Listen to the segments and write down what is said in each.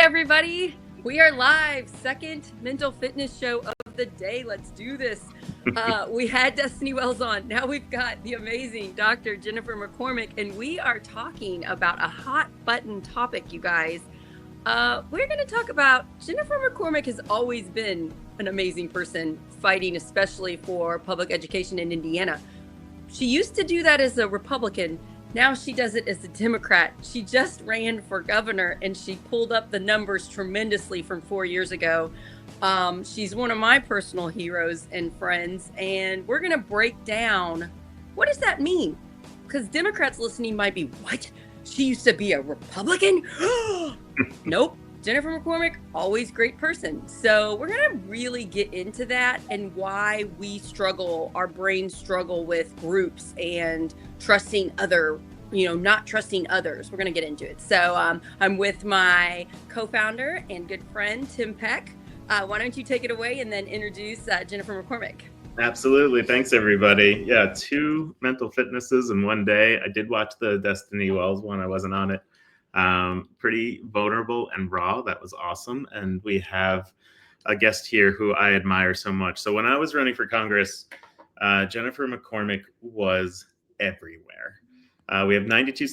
everybody. We are live. Second mental fitness show of the day. Let's do this. We had Destiny Wells on. Now we've got the amazing Dr. Jennifer McCormick, and we are talking about a hot button topic, you guys. We're going to talk about Jennifer McCormick has always been an amazing person fighting, especially for public education in Indiana. She used to do that as a Republican. Now she does it as a Democrat. She just ran for governor and she pulled up the numbers tremendously from 4 years ago. She's one of my personal heroes and friends, and we're going to break down what does that mean? Because Democrats listening might be, what? She used to be a Republican? Nope. Jennifer McCormick, always great person. So we're going to really get into that and why we struggle, our brains struggle with groups and trusting not trusting others. We're going to get into it. So I'm with my co-founder and good friend, Tim Peck. Why don't you take it away and then introduce Jennifer McCormick? Absolutely. Thanks, everybody. Yeah, 2 mental fitnesses in one day. I did watch the Destiny Wells one. I wasn't on it. Pretty vulnerable and raw. That was awesome. And we have a guest here who I admire so much. So when I was running for Congress, Jennifer McCormick was everywhere. We have 92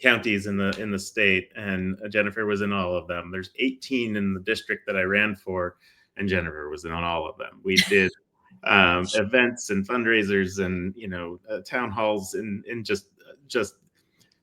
counties in the state, and Jennifer was in all of them. There's 18 in the district that I ran for, and Jennifer was in on all of them. We did events and fundraisers and town halls in just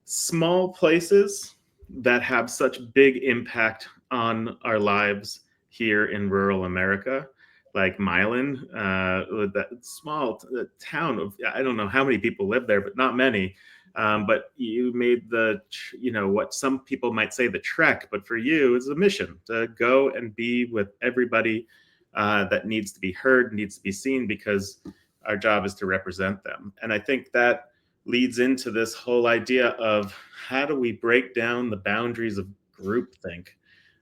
small places that have such big impact on our lives here in rural America, like Milan, that small town of, I don't know how many people live there, but not many. But you made what some people might say the trek, but for you it's a mission to go and be with everybody that needs to be heard, needs to be seen, because our job is to represent them. And I think that leads into this whole idea of how do we break down the boundaries of groupthink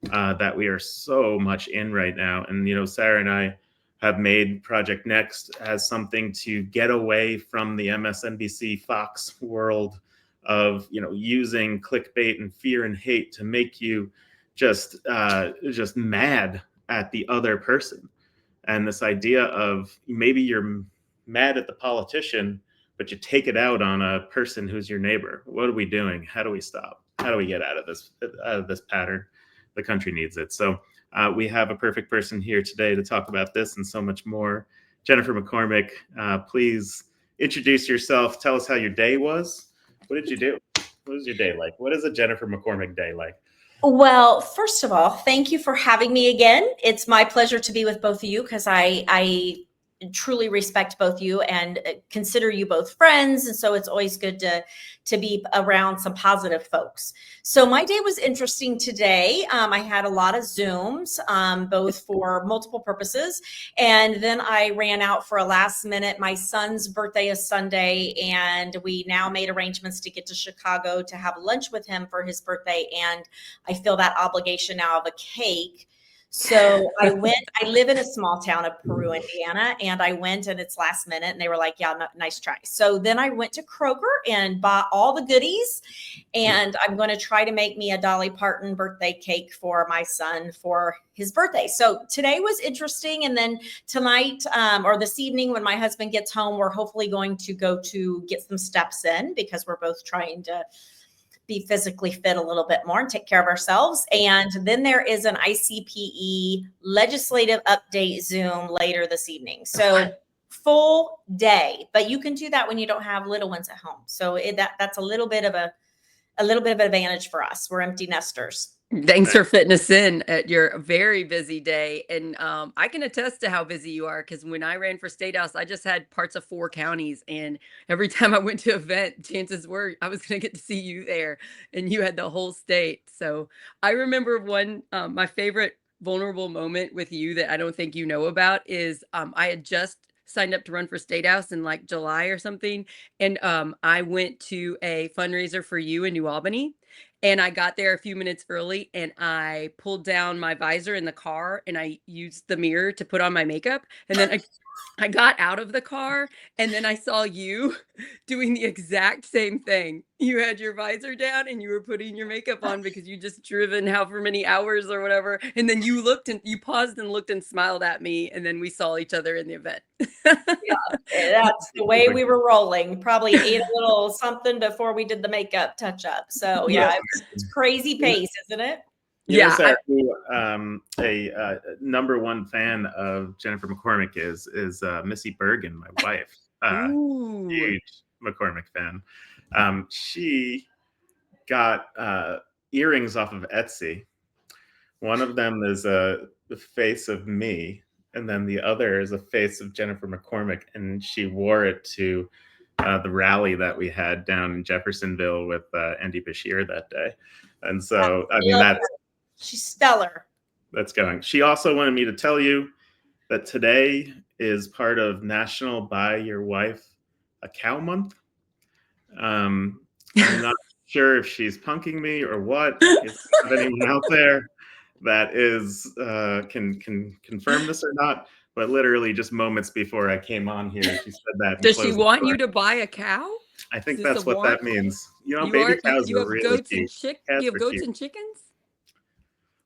that we are so much in right now. And, Sarah and I have made Project Next as something to get away from the MSNBC Fox world of, using clickbait and fear and hate to make you just mad at the other person. And this idea of maybe you're mad at the politician, but you take it out on a person who's your neighbor. What are we doing? How do we stop? How do we get out of this pattern? The country needs it. So we have a perfect person here today to talk about this and so much more. Jennifer McCormick, please introduce yourself. Tell us how your day was. What did you do? What was your day like? What is a Jennifer McCormick day like? Well, first of all, thank you for having me again. It's my pleasure to be with both of you because I truly respect both you and consider you both friends. And so it's always good to be around some positive folks. So my day was interesting today. I had a lot of Zooms, both for multiple purposes. And then I ran out for a last minute. My son's birthday is Sunday, and we now made arrangements to get to Chicago to have lunch with him for his birthday. And I feel that obligation now of a cake. So I live in a small town of Peru, Indiana, and I went and it's last minute and they were like, yeah, nice try. So then I went to Kroger and bought all the goodies, and I'm going to try to make me a Dolly Parton birthday cake for my son for his birthday. So today was interesting. And then tonight or this evening when my husband gets home, we're hopefully going to go to get some steps in because we're both trying to be physically fit a little bit more and take care of ourselves. And then there is an ICPE legislative update Zoom later this evening. So full day, but you can do that when you don't have little ones at home. So that's a little bit of an advantage for us. We're empty nesters. Thanks for fitting us in at your very busy day. And I can attest to how busy you are, because when I ran for State House, I just had parts of 4 counties. And every time I went to an event, chances were I was going to get to see you there, and you had the whole state. So I remember my favorite vulnerable moment with you that I don't think you know about is I had just signed up to run for State House in like July or something. And I went to a fundraiser for you in New Albany. And I got there a few minutes early and I pulled down my visor in the car and I used the mirror to put on my makeup. And then I got out of the car and then I saw you doing the exact same thing. You had your visor down and you were putting your makeup on because you just driven however many hours or whatever. And then you looked and you paused and looked and smiled at me. And then we saw each other in the event. That's the way we were rolling. Probably ate a little something before we did the makeup touch up. So yeah, it's crazy pace, isn't it? You know, Sarah, who a number one fan of Jennifer McCormick is Missy Bergen, my wife. Huge McCormick fan. She got earrings off of Etsy. One of them is the face of me, and then the other is a face of Jennifer McCormick, and she wore it to the rally that we had down in Jeffersonville with Andy Bashir that day. And so, I mean, she's stellar. That's going. She also wanted me to tell you that today is part of National Buy Your Wife a Cow Month. I'm not sure if she's punking me or what. If anyone out there that is can confirm this or not, but literally just moments before I came on here, she said that. Does she want you to buy a cow? I think that's what that means. You know, baby cows are really cute. You have goats and chickens?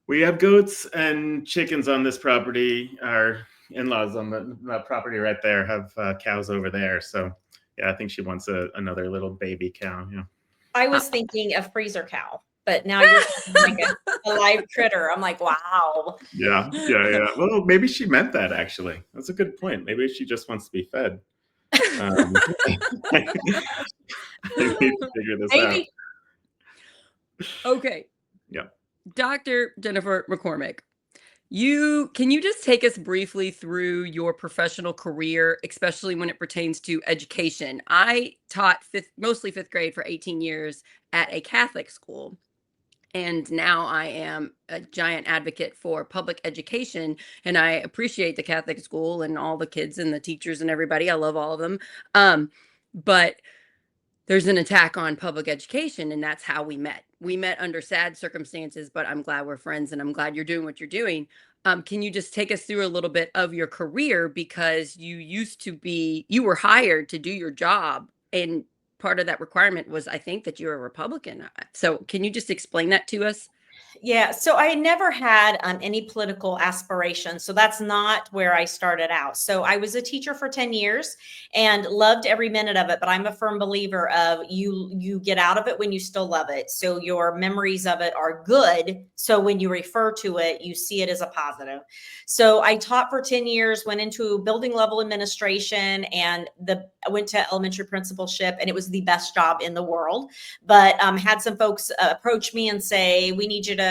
We have goats and chickens on this property. Our in-laws on the property right there have cows over there. So yeah, I think she wants another little baby cow. Yeah. I was thinking a freezer cow, but now you're like a live critter. I'm like, wow. Yeah. Well, maybe she meant that actually. That's a good point. Maybe she just wants to be fed. I need to figure this out. Okay. Yeah. Dr. Jennifer McCormick, can you just take us briefly through your professional career, especially when it pertains to education? I taught mostly fifth grade for 18 years at a Catholic school. And now I am a giant advocate for public education. And I appreciate the Catholic school and all the kids and the teachers and everybody. I love all of them. But there's an attack on public education, and that's how we met. We met under sad circumstances, but I'm glad we're friends and I'm glad you're doing what you're doing. Can you just take us through a little bit of your career, because you were hired to do your job, and part of that requirement was, I think, that you're a Republican. So can you just explain that to us? Yeah, so I never had any political aspirations. So that's not where I started out. So I was a teacher for 10 years and loved every minute of it. But I'm a firm believer of you get out of it when you still love it. So your memories of it are good. So when you refer to it, you see it as a positive. So I taught for 10 years, went into building level administration, and I went to elementary principalship, and it was the best job in the world. But had some folks approach me and say, we need you to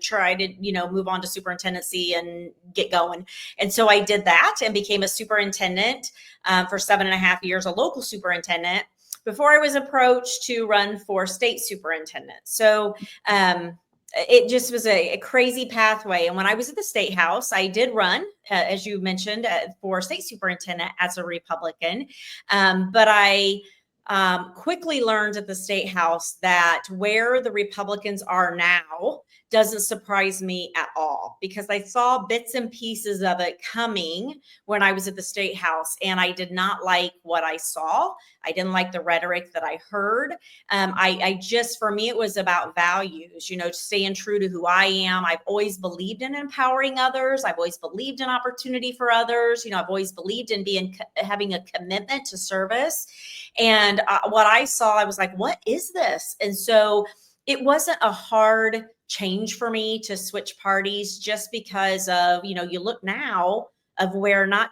try to, move on to superintendency and get going. And so I did that and became a superintendent for 7.5 years, a local superintendent, before I was approached to run for state superintendent. So it just was a crazy pathway. And when I was at the State House, I did run, as you mentioned, for state superintendent as a Republican. But I quickly learned at the State House that where the Republicans are now doesn't surprise me at all, because I saw bits and pieces of it coming when I was at the State House, and I did not like what I saw. I didn't like the rhetoric that I heard. For me, it was about values, staying true to who I am. I've always believed in empowering others. I've always believed in opportunity for others. I've always believed in having a commitment to service. And what I saw, I was like, what is this? And so it wasn't a hard change for me to switch parties, just because of, you look now of where not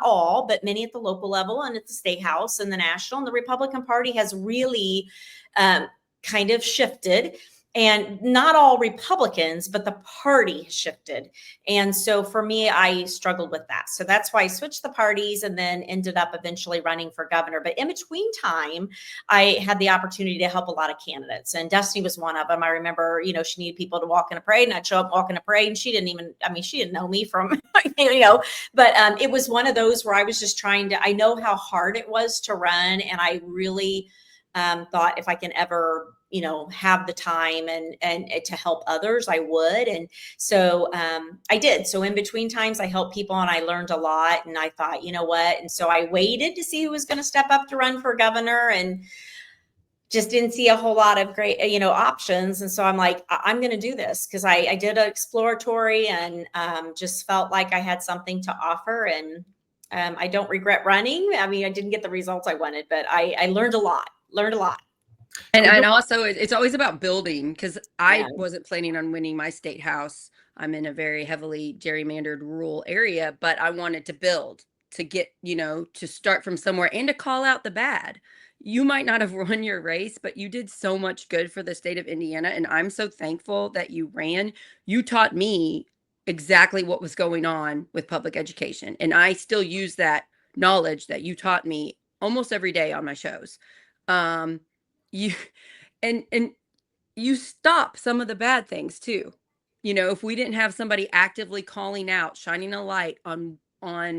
all, but many at the local level and at the State House and the national, and the Republican Party has really kind of shifted. And not all Republicans, but the party shifted. And so for me, I struggled with that. So that's why I switched the parties and then ended up eventually running for governor. But in between time, I had the opportunity to help a lot of candidates. And Destiny was one of them. I remember, she needed people to walk in a parade, and I'd show up walking a parade, and she didn't know me from, but it was one of those where I was just I know how hard it was to run. And I really thought, if I can ever have the time and to help others, I would. And so I did. So in between times, I helped people and I learned a lot. And I thought, you know what? And so I waited to see who was going to step up to run for governor, and just didn't see a whole lot of great, options. And so I'm like, I'm going to do this, because I did an exploratory and just felt like I had something to offer. And I don't regret running. I mean, I didn't get the results I wanted, but I learned a lot. And also, it's always about building, because I Yeah. wasn't planning on winning my state house. I'm in a very heavily gerrymandered rural area, but I wanted to build, to get, to start from somewhere and to call out the bad. You might not have run your race, but you did so much good for the state of Indiana. And I'm so thankful that you ran. You taught me exactly what was going on with public education. And I still use that knowledge that you taught me almost every day on my shows. You and you stop some of the bad things too. If we didn't have somebody actively calling out, shining a light on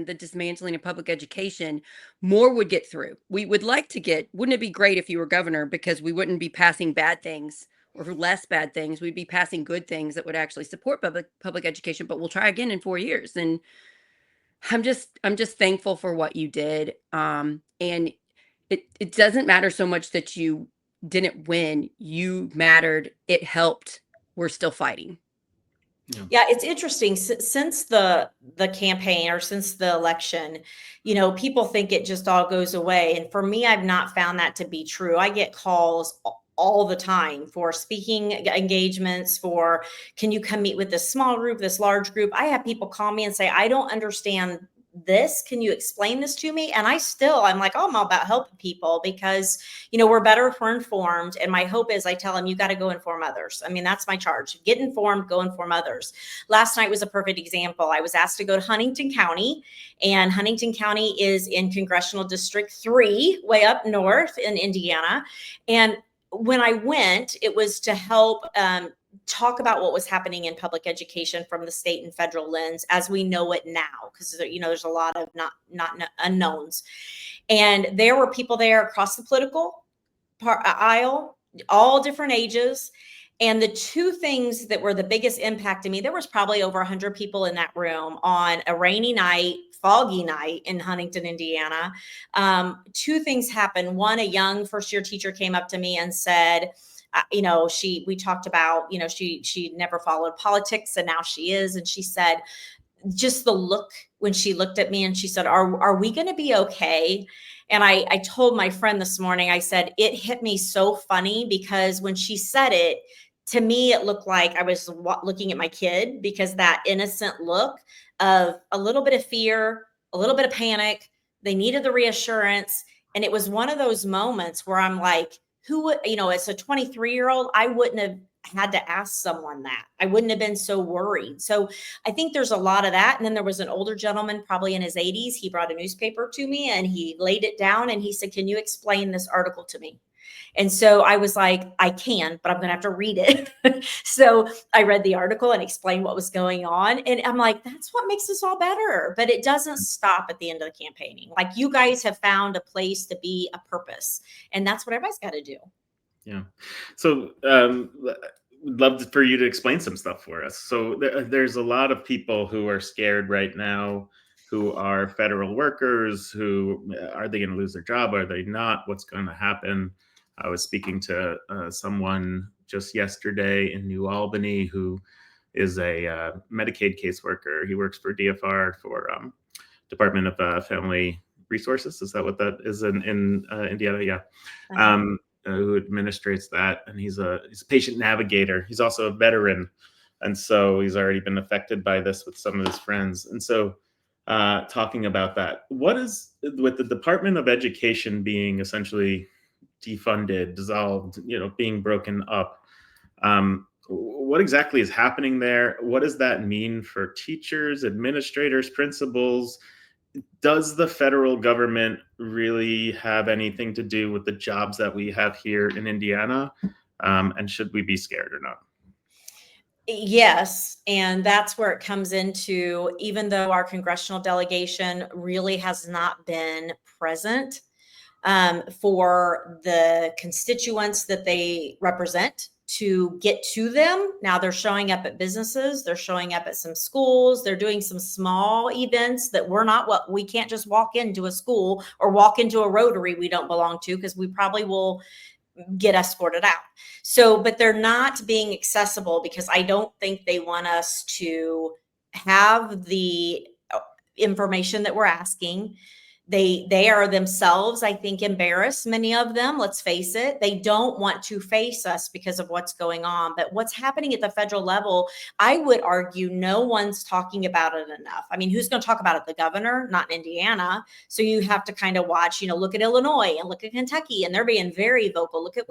the dismantling of public education, more would get through. We would like to get, wouldn't it be great if you were governor, because we wouldn't be passing bad things or less bad things. We'd be passing good things that would actually support public education, but we'll try again in 4 years. And I'm just thankful for what you did. And it doesn't matter so much that you didn't win. You mattered. It helped. We're still fighting. Yeah, it's interesting. Since the campaign, or since the election, people think it just all goes away. And for me, I've not found that to be true. I get calls all the time for speaking engagements, for, can you come meet with this small group, this large group? I have people call me and say, I don't understand this. Can you explain this to me? And I'm like, I'm all about helping people, because, we're better if we're informed. And my hope is, I tell them, you got to go inform others. I mean, that's my charge. Get informed, go inform others. Last night was a perfect example. I was asked to go to Huntington County, and Huntington County is in Congressional District 3, way up north in Indiana. And when I went, it was to help talk about what was happening in public education from the state and federal lens as we know it now, because there's a lot of not unknowns. And there were people there across the political aisle, all different ages. And the two things that were the biggest impact to me, there was probably over 100 people in that room on a rainy night, foggy night in Huntington, Indiana. Two things happened. One, a young first-year teacher came up to me and said, we talked about, she never followed politics, and now she is. And she said, just the look when she looked at me, and she said, are we going to be okay? And I told my friend this morning, I said, it hit me so funny, because when she said it, to me, it looked like I was looking at my kid, because that innocent look of a little bit of fear, a little bit of panic, they needed the reassurance. And it was one of those moments where I'm like, who would, as a 23-year-old, I wouldn't have had to ask someone that. I wouldn't have been so worried. So I think there's a lot of that. And then there was an older gentleman, probably in his 80s. He brought a newspaper to me and he laid it down and he said, can you explain this article to me? And so I was like, I can, but I'm going to have to read it. So I read the article and explained what was going on. And I'm like, that's what makes this all better. But it doesn't stop at the end of the campaigning. Like, you guys have found a place to be, a purpose. And that's what everybody's got to do. Yeah. So would love for you to explain some stuff for us. So there's a lot of people who are scared right now, who are federal workers, who are they going to lose their job? Are they not? What's going to happen? I was speaking to someone just yesterday in New Albany who is a Medicaid caseworker. He works for DFR, for Department of Family Resources. Is that what that is in Indiana? Yeah. Who administrates that. And he's a patient navigator. He's also a veteran. And so he's already been affected by this with some of his friends. And so talking about that, what is, with the Department of Education being essentially defunded, dissolved, being broken up, what exactly is happening there? What does that mean for teachers, administrators, principals? Does the federal government really have anything to do with the jobs that we have here in Indiana? And should we be scared or not? Yes. And that's where it comes into, even though our congressional delegation really has not been present, for the constituents that they represent to get to them. Now they're showing up at businesses, they're showing up at some schools, they're doing some small events that we can't just walk into a school or walk into a Rotary we don't belong to, because we probably will get escorted out. So, but they're not being accessible because I don't think they want us to have the information that we're asking. They are themselves, I think, embarrassed, many of them, let's face it. They don't want to face us because of what's going on. But what's happening at the federal level, I would argue no one's talking about it enough. I mean, who's going to talk about it? The governor, not in Indiana. So you have to kind of watch, look at Illinois and look at Kentucky, and they're being very vocal. Look at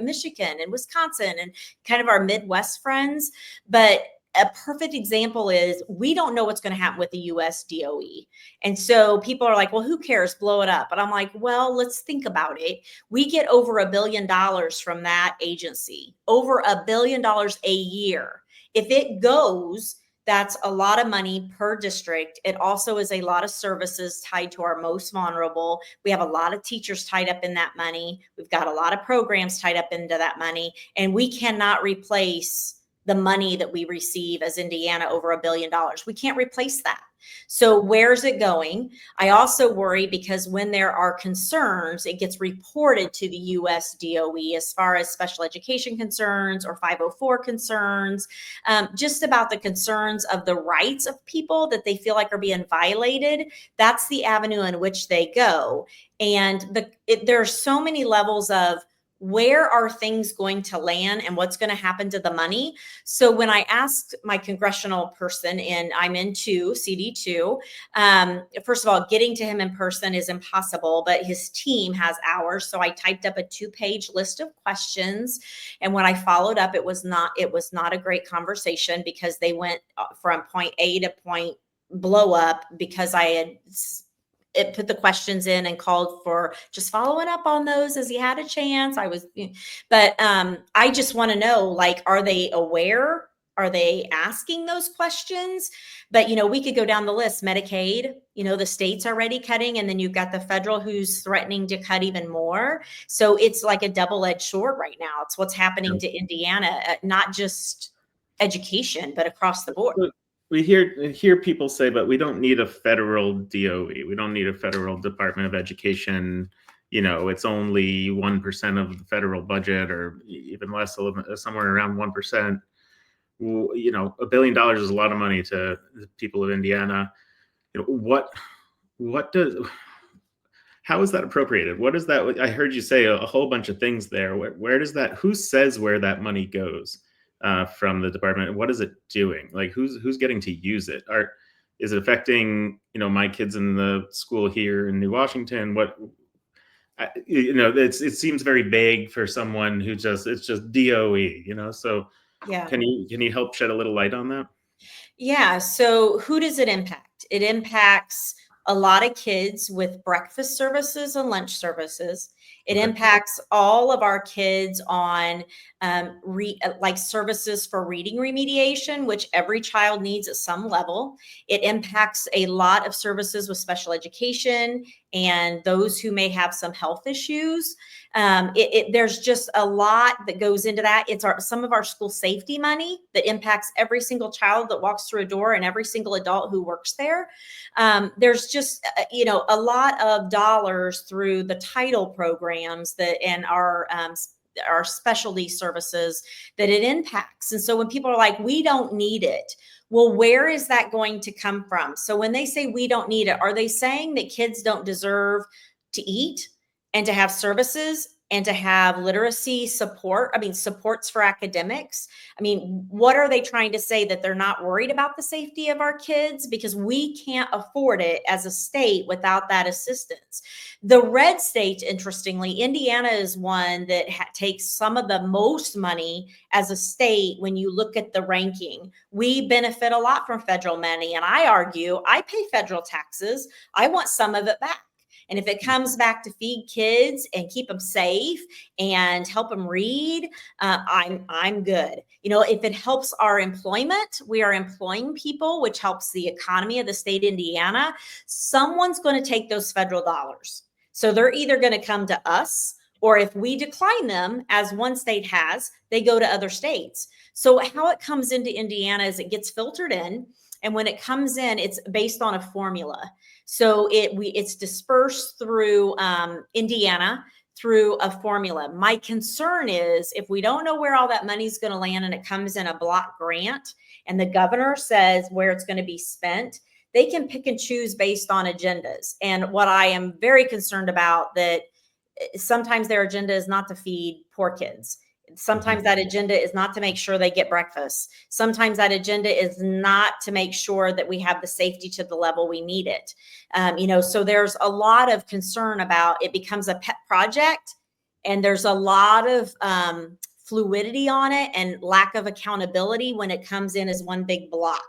Michigan and Wisconsin and kind of our Midwest friends. But a perfect example is we don't know what's going to happen with the US DOE. And so people are like, well, who cares? Blow it up. But I'm like, well, let's think about it. We get over $1 billion from that agency, over $1 billion a year. If it goes, that's a lot of money per district. It also is a lot of services tied to our most vulnerable. We have a lot of teachers tied up in that money. We've got a lot of programs tied up into that money, and we cannot replace the money that we receive as Indiana, over $1 billion. We can't replace that. So where's it going? I also worry because when there are concerns, it gets reported to the US DOE as far as special education concerns or 504 concerns, just about the concerns of the rights of people that they feel like are being violated. That's the avenue in which they go. And there are so many levels of where are things going to land and what's going to happen to the money. So when I asked my congressional person, and I'm in CD2, first of all, getting to him in person is impossible, but his team has hours. So I typed up a 2-page list of questions. And when I followed up, it was not a great conversation because they went from point A to point blow up because I had put the questions in and called for just following up on those as he had a chance. But I just want to know, like, are they aware? Are they asking those questions? But, we could go down the list. Medicaid, the state's already cutting, and then you've got the federal who's threatening to cut even more. So it's like a double-edged sword right now. It's what's happening to Indiana, not just education, but across the board. We hear people say, but we don't need a federal DOE. We don't need a federal Department of Education. It's only 1% of the federal budget, or even less, somewhere around 1%. $1 billion is a lot of money to the people of Indiana. How is that appropriated? What is that? I heard you say a whole bunch of things there. Where does that? Who says where that money goes? From the department? What is it doing? Like, who's getting to use it? Is it affecting my kids in the school here in New Washington? It seems very vague for someone who it's just DOE. So yeah. Can you help shed a little light on that? Yeah. So who does it impact? It impacts a lot of kids with breakfast services and lunch services. It impacts all of our kids on like services for reading remediation, which every child needs at some level. It impacts a lot of services with special education and those who may have some health issues. There's just a lot that goes into that. It's some of our school safety money that impacts every single child that walks through a door and every single adult who works there. There's just, a lot of dollars through the title programs and our specialty services that it impacts. And so when people are like, we don't need it, well, where is that going to come from? So when they say we don't need it, are they saying that kids don't deserve to eat and to have services and to have literacy support? Supports for academics. What are they trying to say? That they're not worried about the safety of our kids? Because we can't afford it as a state without that assistance. The red states, interestingly, Indiana is one that takes some of the most money as a state. When you look at the ranking, we benefit a lot from federal money. And I argue, I pay federal taxes. I want some of it back. And if it comes back to feed kids and keep them safe and help them read, I'm good. If it helps our employment, we are employing people, which helps the economy of the state of Indiana. Someone's going to take those federal dollars. So they're either going to come to us, or if we decline them, as one state has, they go to other states. So how it comes into Indiana is it gets filtered in. And when it comes in, it's based on a formula. So it's dispersed through Indiana through a formula. My concern is if we don't know where all that money is going to land and it comes in a block grant and the governor says where it's going to be spent, they can pick and choose based on agendas. And what I am very concerned about, that sometimes their agenda is not to feed poor kids. Sometimes that agenda is not to make sure they get breakfast. Sometimes that agenda is not to make sure that we have the safety to the level we need it. So there's a lot of concern about it becomes a pet project, and there's a lot of fluidity on it and lack of accountability when it comes in as one big block.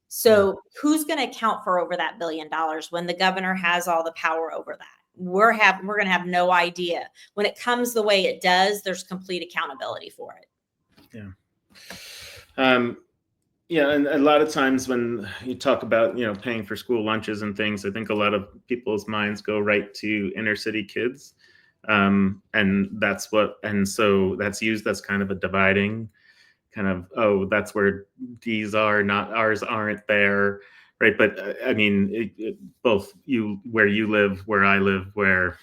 So who's going to account for over that $1 billion when the governor has all the power over that? We're going to have no idea. When it comes the way it does, there's complete accountability for it. And a lot of times when you talk about, paying for school lunches and things, I think a lot of people's minds go right to inner city kids. And so that's used as kind of a dividing kind of, oh, that's where these are, not ours aren't there. Right. But both where you live, where I live, where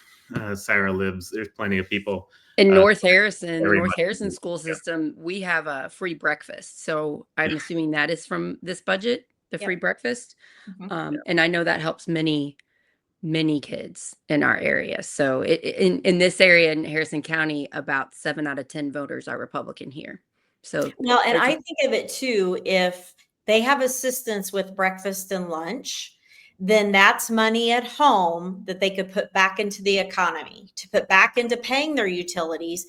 Sarah lives, there's plenty of people. In North Harrison school system, we have a free breakfast. So I'm assuming that is from this budget, the free breakfast. And I know that helps many kids in our area. So in this area in Harrison County, about 7 out of 10 voters are Republican here. So well, and I think of it too, if they have assistance with breakfast and lunch, then that's money at home that they could put back into the economy, to put back into paying their utilities,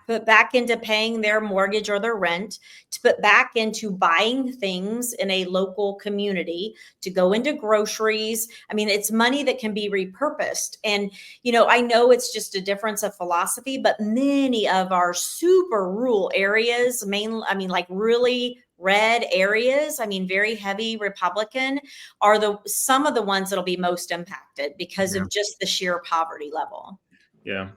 put back into paying their mortgage or their rent, to put back into buying things in a local community, to go into groceries. I mean, it's money that can be repurposed. And, I know it's just a difference of philosophy, but many of our super rural areas, like really red areas, very heavy Republican, are some of the ones that'll be most impacted because of just the sheer poverty level. Yeah.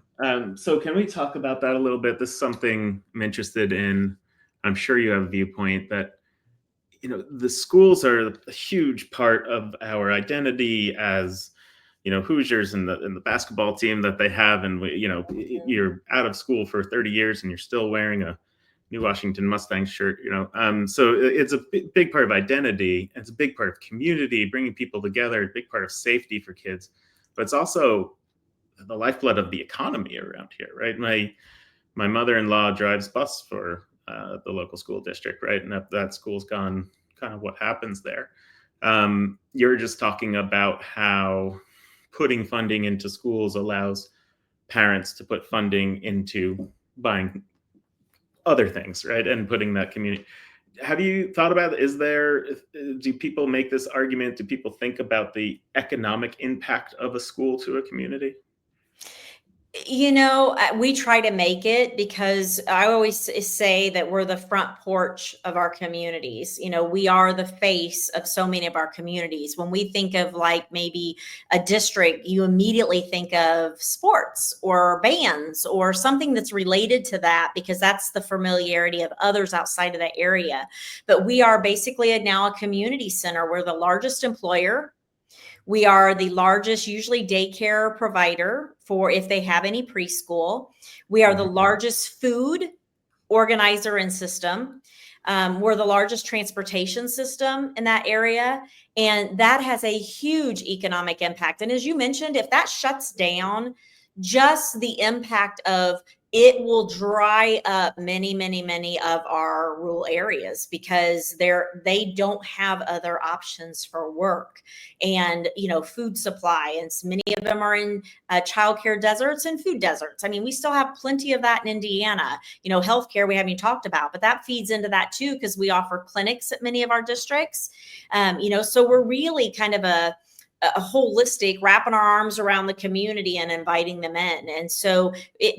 So can we talk about that a little bit? This is something I'm interested in. I'm sure you have a viewpoint that, the schools are a huge part of our identity as, Hoosiers and the basketball team that they have. And, you're out of school for 30 years and you're still wearing a New Washington Mustangs shirt, so it's a big part of identity. It's a big part of community, bringing people together, a big part of safety for kids, but it's also the lifeblood of the economy around here, right? My mother-in-law drives bus for the local school district, right? And that school's gone, kind of what happens there. You're just talking about how putting funding into schools allows parents to put funding into buying other things, right? And putting that community. Have you thought about, do people make this argument? Do people think about the economic impact of a school to a community? We try to make it, because I always say that we're the front porch of our communities. We are the face of so many of our communities. When we think of like maybe a district, you immediately think of sports or bands or something that's related to that, because that's the familiarity of others outside of that area. But we are basically now a community center. We're the largest employer. We are the largest, usually daycare provider for if they have any preschool. We are the largest food organizer and system. We're the largest transportation system in that area. And that has a huge economic impact. And as you mentioned, if that shuts down, just the impact of it will dry up many of our rural areas, because they don't have other options for work and, food supply. And so many of them are in childcare deserts and food deserts. We still have plenty of that in Indiana. Healthcare we haven't talked about, but that feeds into that too, because we offer clinics at many of our districts. So we're really kind of a holistic, wrapping our arms around the community and inviting them in. And so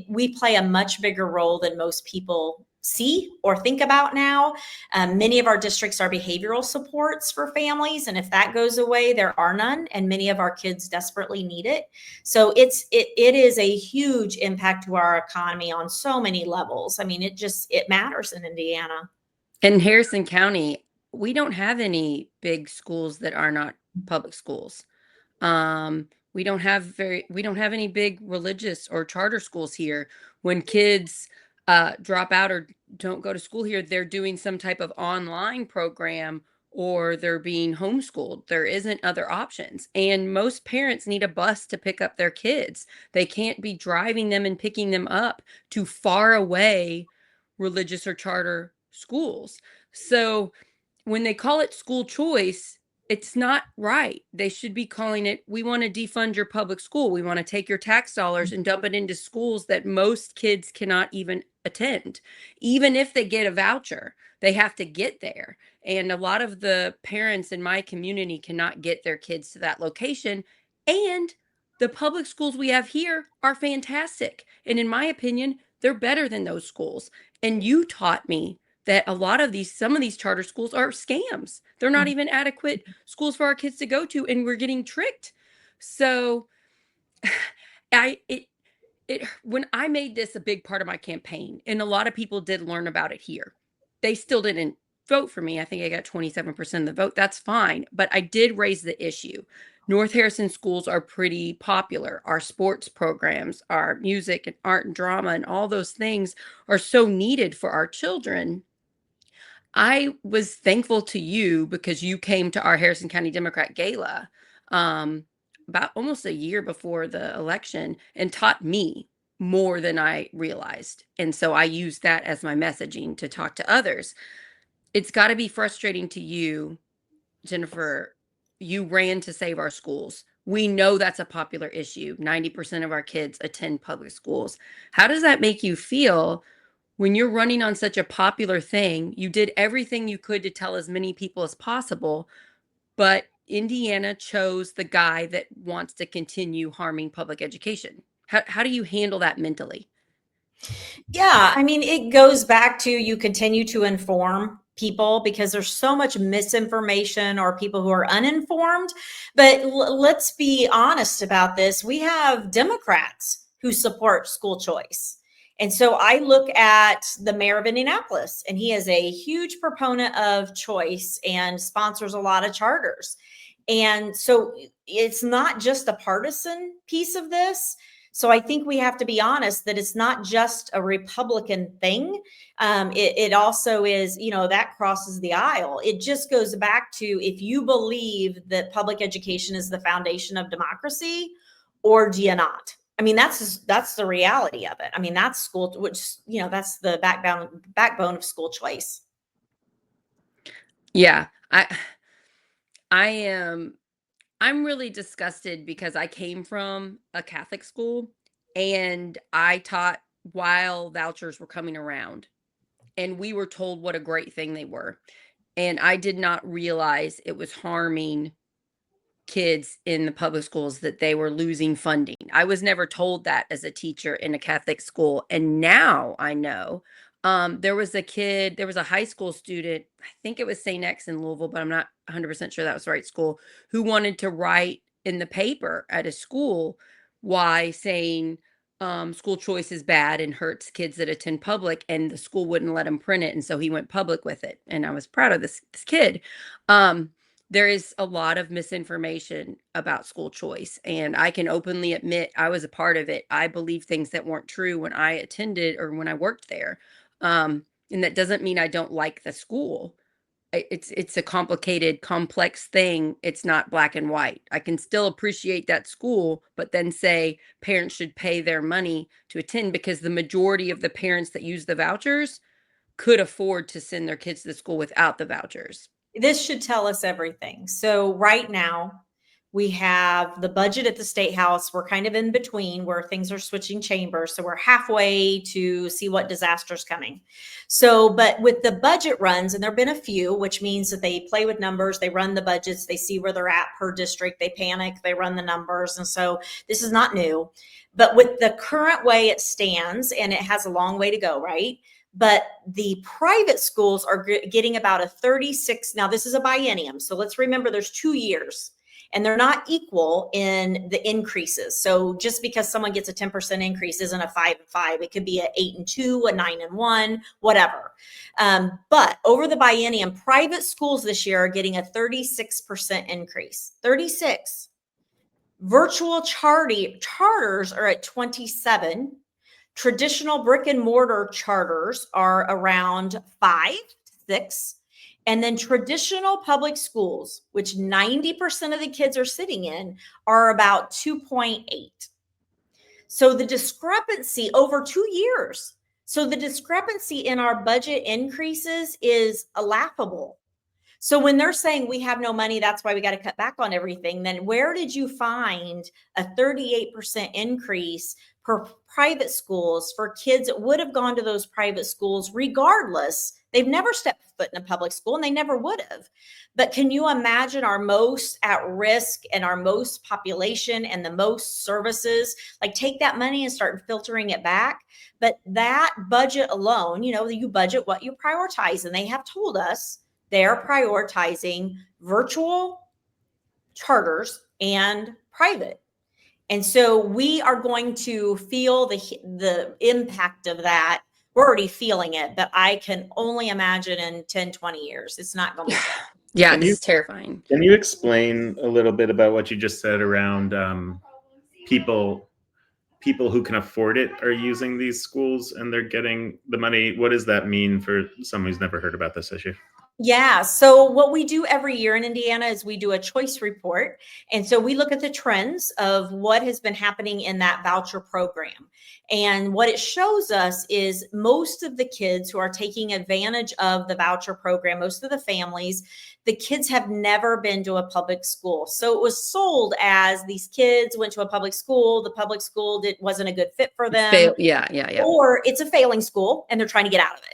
we play a much bigger role than most people see or think about now. Many of our districts are behavioral supports for families, and if that goes away, there are none, and many of our kids desperately need it. So it is a huge impact to our economy on so many levels. I mean, it matters in Indiana. In Harrison County, we don't have any big schools that are not public schools. We don't have any big religious or charter schools here. When kids drop out or don't go to school here, they're doing some type of online program or they're being homeschooled. There isn't other options. And most parents need a bus to pick up their kids. They can't be driving them and picking them up to far away religious or charter schools. So when they call it school choice, it's not right. They should be calling it, we want to defund your public school. We want to take your tax dollars and dump it into schools that most kids cannot even attend. Even if they get a voucher, they have to get there. And a lot of the parents in my community cannot get their kids to that location. And the public schools we have here are fantastic. And in my opinion, they're better than those schools. And you taught me that some of these charter schools are scams. They're not even adequate schools for our kids to go to, and we're getting tricked. So when I made this a big part of my campaign, and a lot of people did learn about it here, they still didn't vote for me. I think I got 27% of the vote. That's fine. But I did raise the issue. North Harrison schools are pretty popular. Our sports programs, our music and art and drama and all those things are so needed for our children. I was thankful to you because you came to our Harrison County Democrat Gala about almost a year before the election and taught me more than I realized. And so I used that as my messaging to talk to others. It's got to be frustrating to you, Jennifer. You ran to save our schools. We know that's a popular issue. 90% of our kids attend public schools. How does that make you feel when you're running on such a popular thing? You did everything you could to tell as many people as possible, but Indiana chose the guy that wants to continue harming public education. How do you handle that mentally? Yeah, I mean, it goes back to you continue to inform people because there's so much misinformation or people who are uninformed. But let's be honest about this. We have Democrats who support school choice. And so I look at the mayor of Indianapolis, and he is a huge proponent of choice and sponsors a lot of charters. And so it's not just a partisan piece of this. So I think we have to be honest that it's not just a Republican thing. It also is, that crosses the aisle. It just goes back to if you believe that public education is the foundation of democracy, or do you not? I mean, that's the reality of it. I mean, that's school, which, that's the backbone of school choice. Yeah, I'm really disgusted because I came from a Catholic school and I taught while vouchers were coming around, and we were told what a great thing they were. And I did not realize it was harming kids in the public schools, that they were losing funding. I was never told that as a teacher in a Catholic school. And now I know. There was a high school student, I think it was St. X in Louisville, but I'm not 100% sure that was the right school, who wanted to write in the paper at a school why saying school choice is bad and hurts kids that attend public, and the school wouldn't let him print it. And so he went public with it. And I was proud of this kid. There is a lot of misinformation about school choice, and I can openly admit I was a part of it. I believe things that weren't true when I attended or when I worked there. And that doesn't mean I don't like the school. It's a complicated, complex thing. It's not black and white. I can still appreciate that school, but then say parents should pay their money to attend because the majority of the parents that use the vouchers could afford to send their kids to school without the vouchers. This should tell us everything. So right now we have the budget at the State House. We're kind of in between where things are switching chambers. So we're halfway to see what disaster's coming. So, but with the budget runs, and there've been a few, which means that they play with numbers, they run the budgets, they see where they're at per district, they panic, they run the numbers. And so this is not new, but with the current way it stands, and it has a long way to go, right? but the private schools are getting about a 36. Now this is a biennium. So let's remember there's 2 years and they're not equal in the increases. So just because someone gets a 10% increase isn't a 5 and 5. It could be a 8 and 2, a 9 and 1, whatever. But over the biennium, private schools this year are getting a 36% increase. 36. Virtual charters are at 27. Traditional brick and mortar charters are around 5, 6. And then traditional public schools, which 90% of the kids are sitting in, are about 2.8. So the discrepancy over 2 years. So the discrepancy in our budget increases is laughable. So when they're saying we have no money, that's why we got to cut back on everything, then where did you find a 38% increase per private schools for kids that would have gone to those private schools regardless? They've never stepped foot in a public school and they never would have. But can you imagine our most at risk and our most population and the most services, like take that money and start filtering it back? But that budget alone, you budget what you prioritize. And they have told us they're prioritizing virtual charters and private. And so we are going to feel the impact of that. We're already feeling it, but I can only imagine in 10, 20 years, it's not going to be good. Yeah, this is terrifying. Can you explain a little bit about what you just said around people who can afford it are using these schools and they're getting the money? What does that mean for someone who's never heard about this issue? Yeah. So what we do every year in Indiana is we do a choice report. And so we look at the trends of what has been happening in that voucher program. And what it shows us is most of the kids who are taking advantage of the voucher program, most of the families, the kids have never been to a public school. So it was sold as these kids went to a public school. The public school wasn't a good fit for them. Yeah. Or it's a failing school and they're trying to get out of it.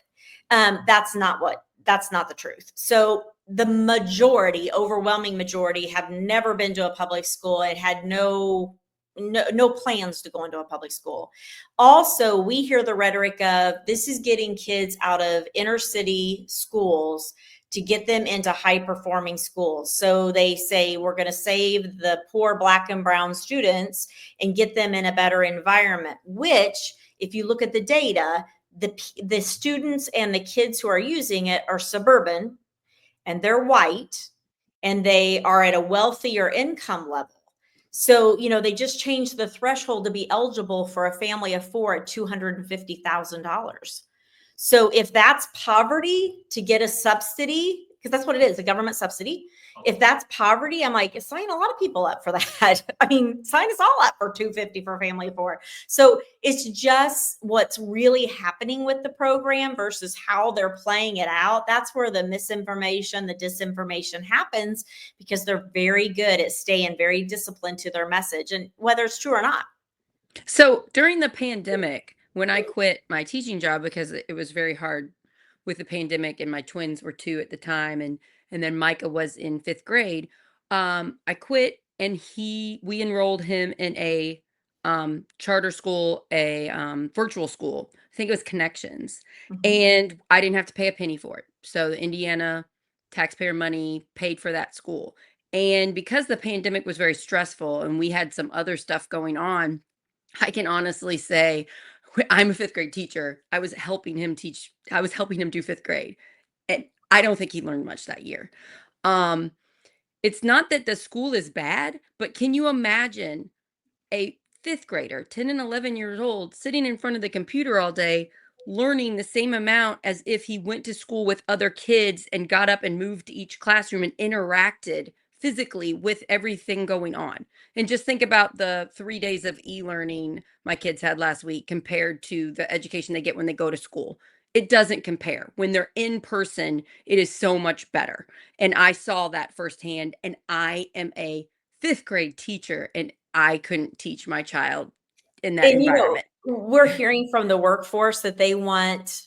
That's not the truth. So the overwhelming majority have never been to a public school. It had no plans to go into a public school. Also, we hear the rhetoric of this is getting kids out of inner city schools to get them into high performing schools. So they say we're going to save the poor Black and brown students and get them in a better environment, which if you look at the data, the students and the kids who are using it are suburban and they're white and they are at a wealthier income level. So, they just changed the threshold to be eligible for a family of 4 at $250,000. So if that's poverty to get a subsidy, because that's what it is, a government subsidy. If that's poverty, I'm like, sign a lot of people up for that. I mean, sign us all up for $250 for a family of 4. So it's just what's really happening with the program versus how they're playing it out. That's where the misinformation, the disinformation happens because they're very good at staying very disciplined to their message and whether it's true or not. So during the pandemic, when I quit my teaching job because it was very hard with the pandemic and my twins were 2 at the time and then Micah was in 5th grade, I quit and we enrolled him in a charter school, a virtual school. I think it was Connections. And I didn't have to pay a penny for it. So the Indiana taxpayer money paid for that school. And because the pandemic was very stressful and we had some other stuff going on, I can honestly say I'm a 5th grade teacher. I was helping him do 5th grade. And I don't think he learned much that year. It's not that the school is bad, but can you imagine a 5th grader, 10 and 11 years old, sitting in front of the computer all day, learning the same amount as if he went to school with other kids and got up and moved to each classroom and interacted physically with everything going on? And just think about the 3 days of e-learning my kids had last week compared to the education they get when they go to school. It doesn't compare. When they're in person, it is so much better. And I saw that firsthand. And I am a 5th grade teacher and I couldn't teach my child in that environment. We're hearing from the workforce that they want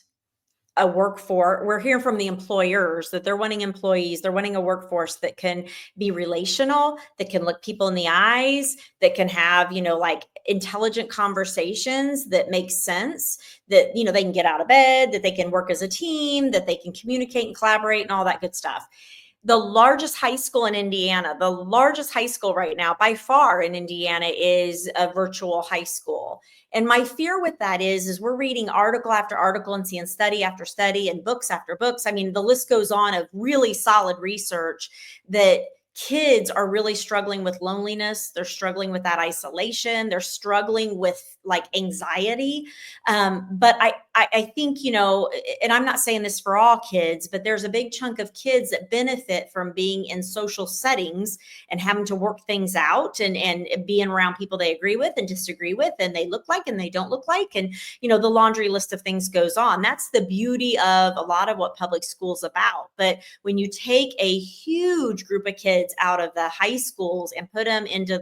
a workforce. We're hearing from the employers that they're wanting employees, they're wanting a workforce that can be relational, that can look people in the eyes, that can have, like intelligent conversations that make sense, that, they can get out of bed, that they can work as a team, that they can communicate and collaborate and all that good stuff. The largest high school in Indiana, the largest high school right now by far in Indiana is a virtual high school. And my fear with that is we're reading article after article and seeing study after study and books after books. I mean, the list goes on of really solid research that kids are really struggling with loneliness. They're struggling with that isolation. They're struggling with like anxiety. But I think, and I'm not saying this for all kids, but there's a big chunk of kids that benefit from being in social settings and having to work things out and being around people they agree with and disagree with, and they look like and they don't look like. And, the laundry list of things goes on. That's the beauty of a lot of what public school's about. But when you take a huge group of kids out of the high schools and put them into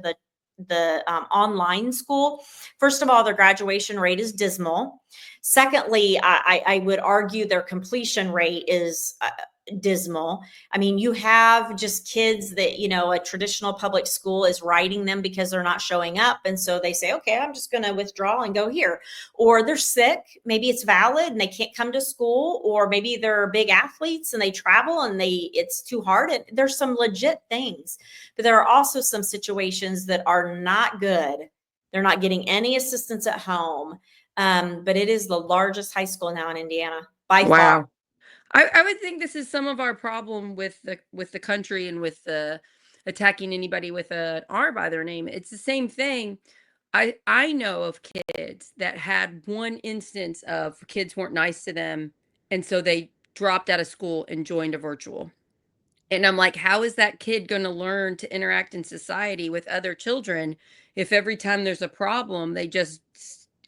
the online school, first of all, their graduation rate is dismal. Secondly, I would argue their completion rate is dismal. I mean, you have just kids that, a traditional public school is writing them because they're not showing up. And so they say, okay, I'm just going to withdraw and go here. Or they're sick. Maybe it's valid and they can't come to school. Or maybe they're big athletes and they travel and it's too hard. And there's some legit things, but there are also some situations that are not good. They're not getting any assistance at home. But it is the largest high school now in Indiana by far. I would think this is some of our problem with the country and with the attacking anybody with an R by their name. It's the same thing. I know of kids that had one instance of kids weren't nice to them, and so they dropped out of school and joined a virtual. And I'm like, how is that kid going to learn to interact in society with other children if every time there's a problem, they just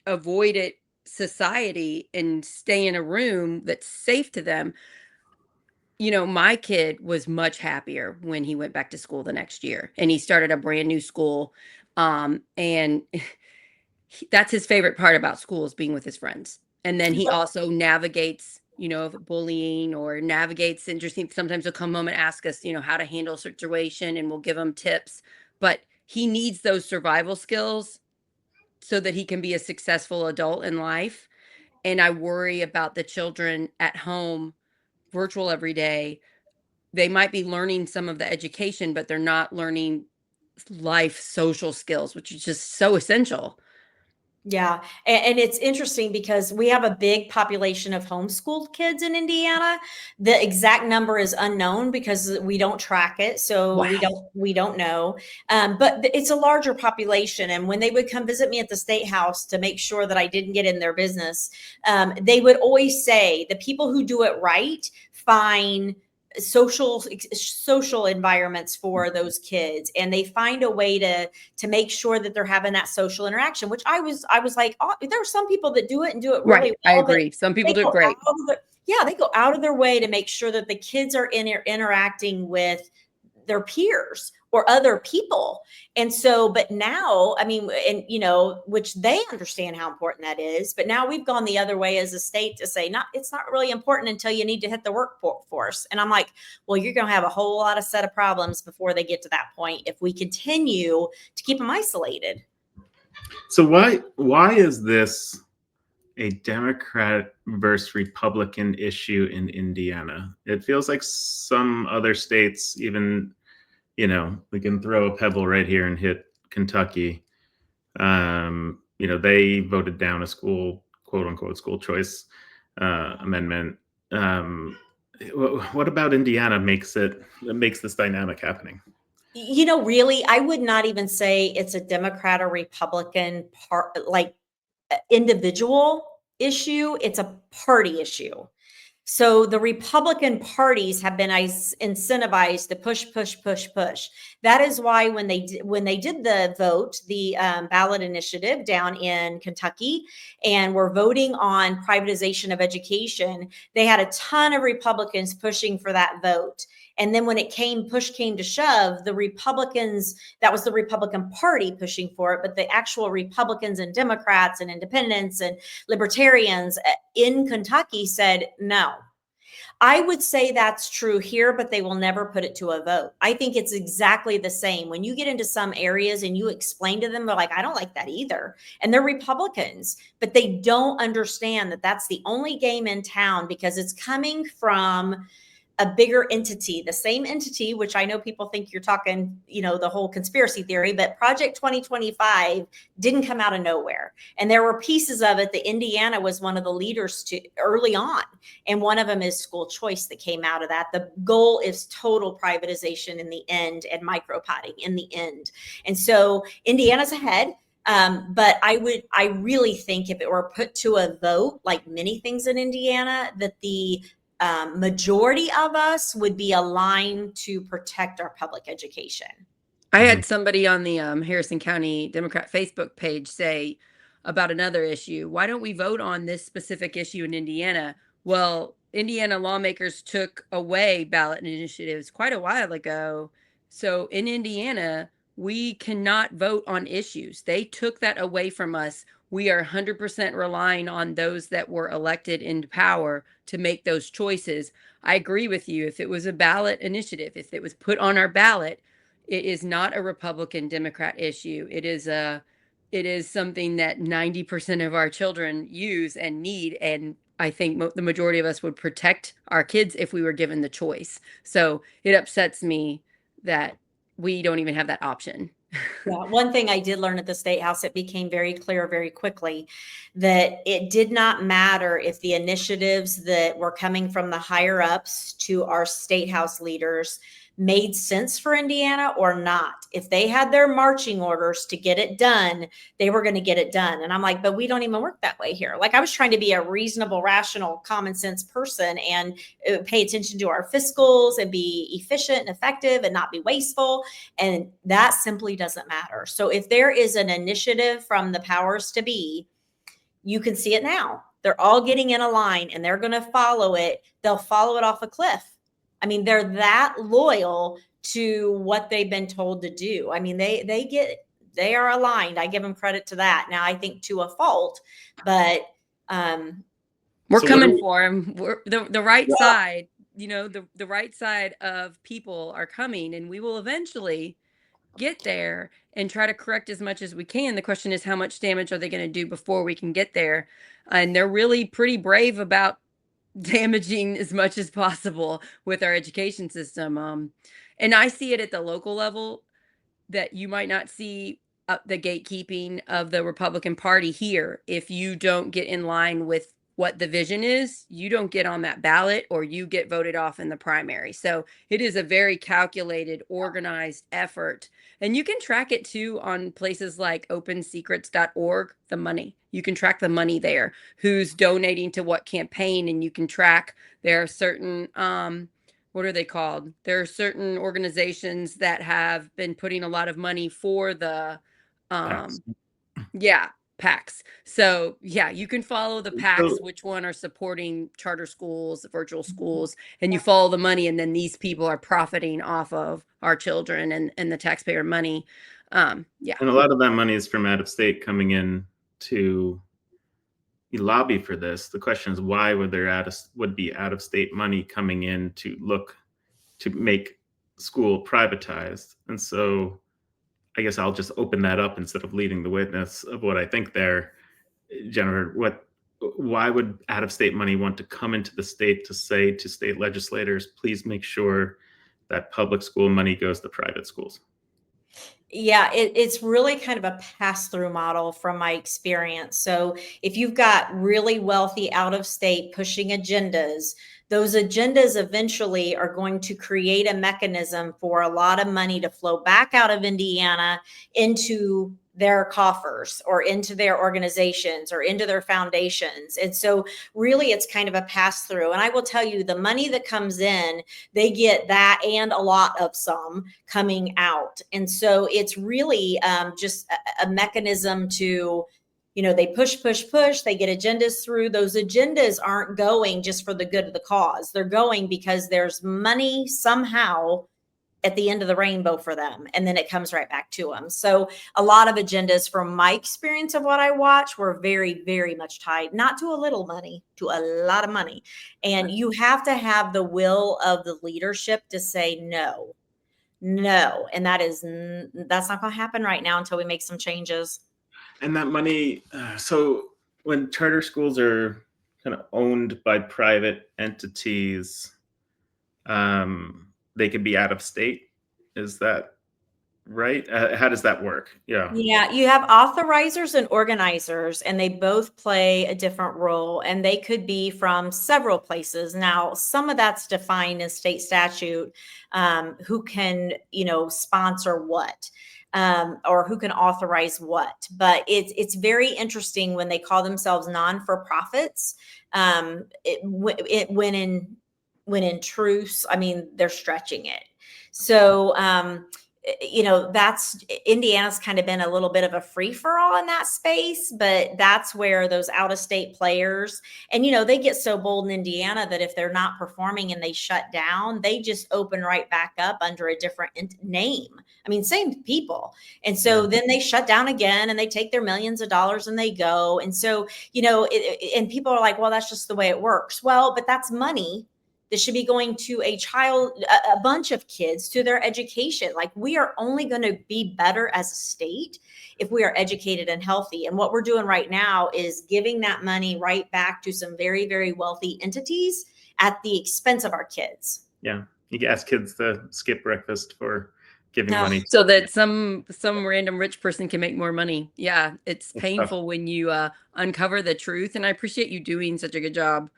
avoid it society and stay in a room that's safe to them? My kid was much happier when he went back to school the next year and he started a brand new school. And that's his favorite part about school is being with his friends. And then he also navigates, bullying or navigates interesting. Sometimes he'll come home and ask us, how to handle a situation, and we'll give him tips. But he needs those survival skills so that he can be a successful adult in life. And I worry about the children at home, virtual every day. They might be learning some of the education, but they're not learning life social skills, which is just so essential. Yeah. And it's interesting because we have a big population of homeschooled kids in Indiana. The exact number is unknown because we don't track it. So we don't know. But it's a larger population. And when they would come visit me at the State House to make sure that I didn't get in their business, they would always say the people who do it right find social environments for those kids, and they find a way to make sure that they're having that social interaction, which I was like, oh, there are some people that do it and do it really well. I agree. Some people do it great. They go out of their way to make sure that the kids are interacting with their peers or other people. And so, but now, I mean, and which they understand how important that is, but now we've gone the other way as a state to say, it's not really important until you need to hit the workforce. And I'm like, well, you're going to have a whole lot of set of problems before they get to that point if we continue to keep them isolated. So why is this a Democrat versus Republican issue in Indiana? It feels like some other states, even, we can throw a pebble right here and hit Kentucky. They voted down a school, quote unquote, school choice amendment. What about Indiana makes this dynamic happening? Really, I would not even say it's a Democrat or Republican individual issue. It's a party issue. So the Republican parties have been incentivized to push. That is why when they did the vote, the ballot initiative down in Kentucky, and were voting on privatization of education, they had a ton of Republicans pushing for that vote. And then when push came to shove, the Republicans, that was the Republican Party pushing for it, but the actual Republicans and Democrats and independents and libertarians in Kentucky said no. I would say that's true here, but they will never put it to a vote. I think it's exactly the same. When you get into some areas and you explain to them, they're like, I don't like that either. And they're Republicans, but they don't understand that that's the only game in town because it's coming from a bigger entity, the same entity, which I know people think you're talking, the whole conspiracy theory, but Project 2025 didn't come out of nowhere. And there were pieces of it that Indiana was one of the leaders to early on. And one of them is school choice that came out of that. The goal is total privatization in the end and micropotting in the end. And so Indiana's ahead. But I really think if it were put to a vote, like many things in Indiana, that the majority of us would be aligned to protect our public education. I had somebody on the Harrison County Democrat Facebook page say about another issue, why don't we vote on this specific issue in Indiana? Well, Indiana lawmakers took away ballot initiatives quite a while ago. So in Indiana, we cannot vote on issues. They took that away from us. We are 100% relying on those that were elected into power to make those choices. I agree with you. If it was a ballot initiative, if it was put on our ballot, it is not a Republican Democrat issue. It is something that 90% of our children use and need. And I think the majority of us would protect our kids if we were given the choice. So it upsets me that we don't even have that option. Yeah, one thing I did learn at the State House, it became very clear very quickly that it did not matter if the initiatives that were coming from the higher ups to our State House leaders made sense for Indiana or not. If they had their marching orders to get it done, they were going to get it done. And I'm like, but we don't even work that way here. Like I was trying to be a reasonable, rational, common sense person and pay attention to our fiscals and be efficient and effective and not be wasteful. And that simply doesn't matter. So if there is an initiative from the powers to be, you can see it now. They're all getting in a line and they're going to follow it. They'll follow it off a cliff. I mean, they're that loyal to what they've been told to do. I mean, they are aligned. I give them credit to that. Now, I think to a fault, but we're coming for them. We're the right side. The right side of people are coming, and we will eventually get there and try to correct as much as we can. The question is, how much damage are they going to do before we can get there? And they're really pretty brave about damaging as much as possible with our education system. And I see it at the local level that you might not see the gatekeeping of the Republican Party here. If you don't get in line with what the vision is, you don't get on that ballot or you get voted off in the primary. So it is a very calculated, organized effort. And you can track it too on places like opensecrets.org, the money. You can track the money there, who's donating to what campaign, and you can track there are certain, what are they called? There are certain organizations that have been putting a lot of money for the, PACs. So you can follow the PACs, which one are supporting charter schools, virtual schools, and you follow the money, and then these people are profiting off of our children and the taxpayer money. And a lot of that money is from out of state coming in to lobby for this. The question is, why would be out of state money coming in to look to make school privatized? And so I guess I'll just open that up instead of leading the witness of what I think there. Jennifer, why would out-of-state money want to come into the state to say to state legislators, please make sure that public school money goes to private schools? Yeah, it's really kind of a pass-through model from my experience. So if you've got really wealthy out-of-state pushing agendas, those agendas eventually are going to create a mechanism for a lot of money to flow back out of Indiana into their coffers or into their organizations or into their foundations. And so really it's kind of a pass through. And I will tell you, the money that comes in, they get that and a lot of some coming out. And so it's really just a mechanism to, they push, they get agendas through. Those agendas aren't going just for the good of the cause. They're going because there's money somehow at the end of the rainbow for them. And then it comes right back to them. So a lot of agendas from my experience of what I watch were very, very much tied, not to a little money, to a lot of money. And you have to have the will of the leadership to say no. And that's not going to happen right now until we make some changes. And that money, so when charter schools are kind of owned by private entities, they could be out of state. Is that right? How does that work? Yeah. Yeah, you have authorizers and organizers, and they both play a different role, and they could be from several places. Now, some of that's defined in state statute, who can, sponsor what. Or who can authorize what. But it's very interesting when they call themselves non-for-profits. When in truth, I mean, they're stretching it. So, that's Indiana's kind of been a little bit of a free for all in that space, but that's where those out of state players, and, they get so bold in Indiana that if they're not performing and they shut down, they just open right back up under a different name. I mean, same people. And so then they shut down again and they take their millions of dollars and they go. And so, and people are like, well, that's just the way it works. Well, but that's money that should be going to a bunch of kids, to their education. Like, we are only going to be better as a state if we are educated and healthy. And what we're doing right now is giving that money right back to some very, very wealthy entities at the expense of our kids. Yeah. You can ask kids to skip breakfast for giving money. So that some random rich person can make more money. Yeah. It's painful when you uncover the truth. And I appreciate you doing such a good job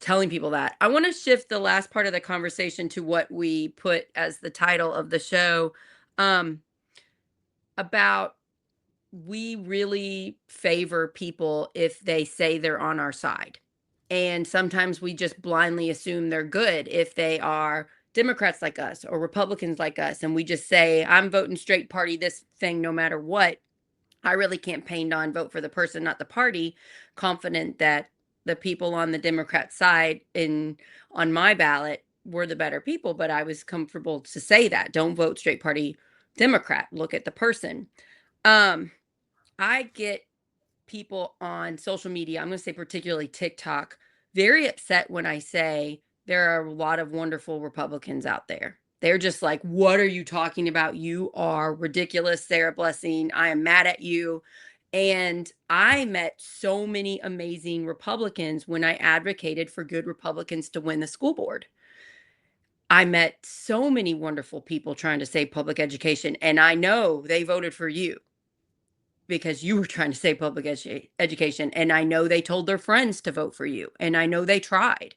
telling people that. I want to shift the last part of the conversation to what we put as the title of the show, about we really favor people if they say they're on our side. And sometimes we just blindly assume they're good if they are Democrats like us or Republicans like us. And we just say, I'm voting straight party this thing no matter what. I really campaigned on vote for the person, not the party, confident that the people on the Democrat side on my ballot were the better people, but I was comfortable to say that. Don't vote straight party Democrat. Look at the person. I get people on social media, I'm going to say particularly TikTok, very upset when I say there are a lot of wonderful Republicans out there. They're just like, what are you talking about? You are ridiculous, Sarah Blessing. I am mad at you. And I met so many amazing Republicans when I advocated for good Republicans to win the school board. I met so many wonderful people trying to save public education. And I know they voted for you because you were trying to save public education. And I know they told their friends to vote for you. And I know they tried.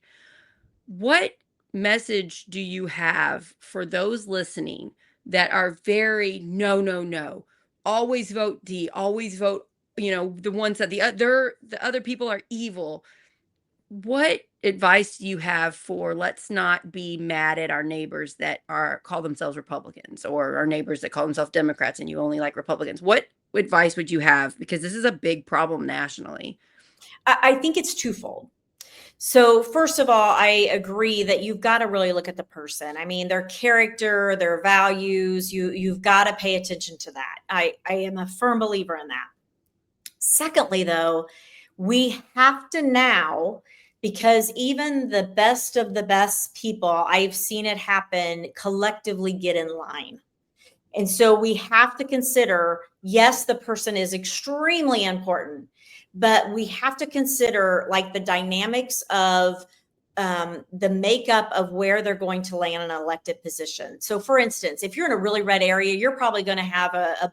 What message do you have for those listening that are very no, always vote D, always vote, the ones that the other people are evil? What advice do you have for let's not be mad at our neighbors that call themselves Republicans, or our neighbors that call themselves Democrats and you only like Republicans? What advice would you have? Because this is a big problem nationally. I think it's twofold. So first of all, I agree that you've got to really look at the person. I mean, their character, their values, you've got to pay attention to that. I am a firm believer in that. Secondly, though, we have to now, because even the best of the best people, I've seen it happen, collectively get in line. And so we have to consider, yes, the person is extremely important, but we have to consider like the dynamics of the makeup of where they're going to land in an elected position. So for instance, if you're in a really red area, you're probably going to have a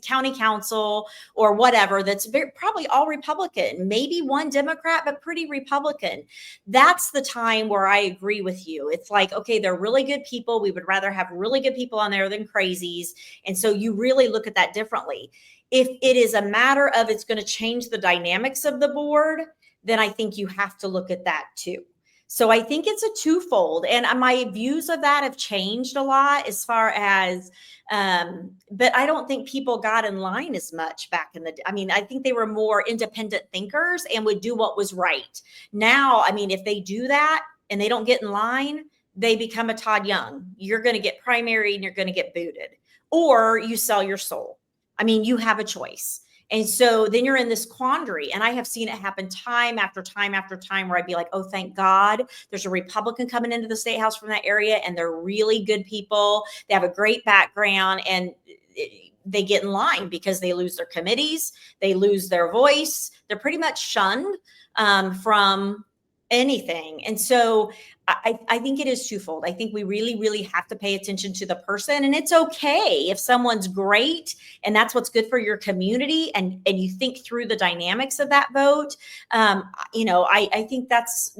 county council or whatever that's probably all Republican, maybe one Democrat, but pretty Republican. That's the time where I agree with you. It's like, okay, they're really good people. We would rather have really good people on there than crazies. And so you really look at that differently. If it is a matter of it's going to change the dynamics of the board, then I think you have to look at that too. So I think it's a twofold, and my views of that have changed a lot as far as, but I don't think people got in line as much back in the day. I mean, I think they were more independent thinkers and would do what was right. Now, I mean, if they do that and they don't get in line, they become a Todd Young. You're going to get primaried and you're going to get booted, or you sell your soul. I mean, you have a choice. And so then you're in this quandary. And I have seen it happen time after time after time where I'd be like, oh, thank God there's a Republican coming into the state house from that area. And they're really good people. They have a great background, and they get in line because they lose their committees. They lose their voice. They're pretty much shunned from anything. And so I think it is twofold. I think we really, really have to pay attention to the person, and it's okay if someone's great and that's what's good for your community, and you think through the dynamics of that vote. I think that's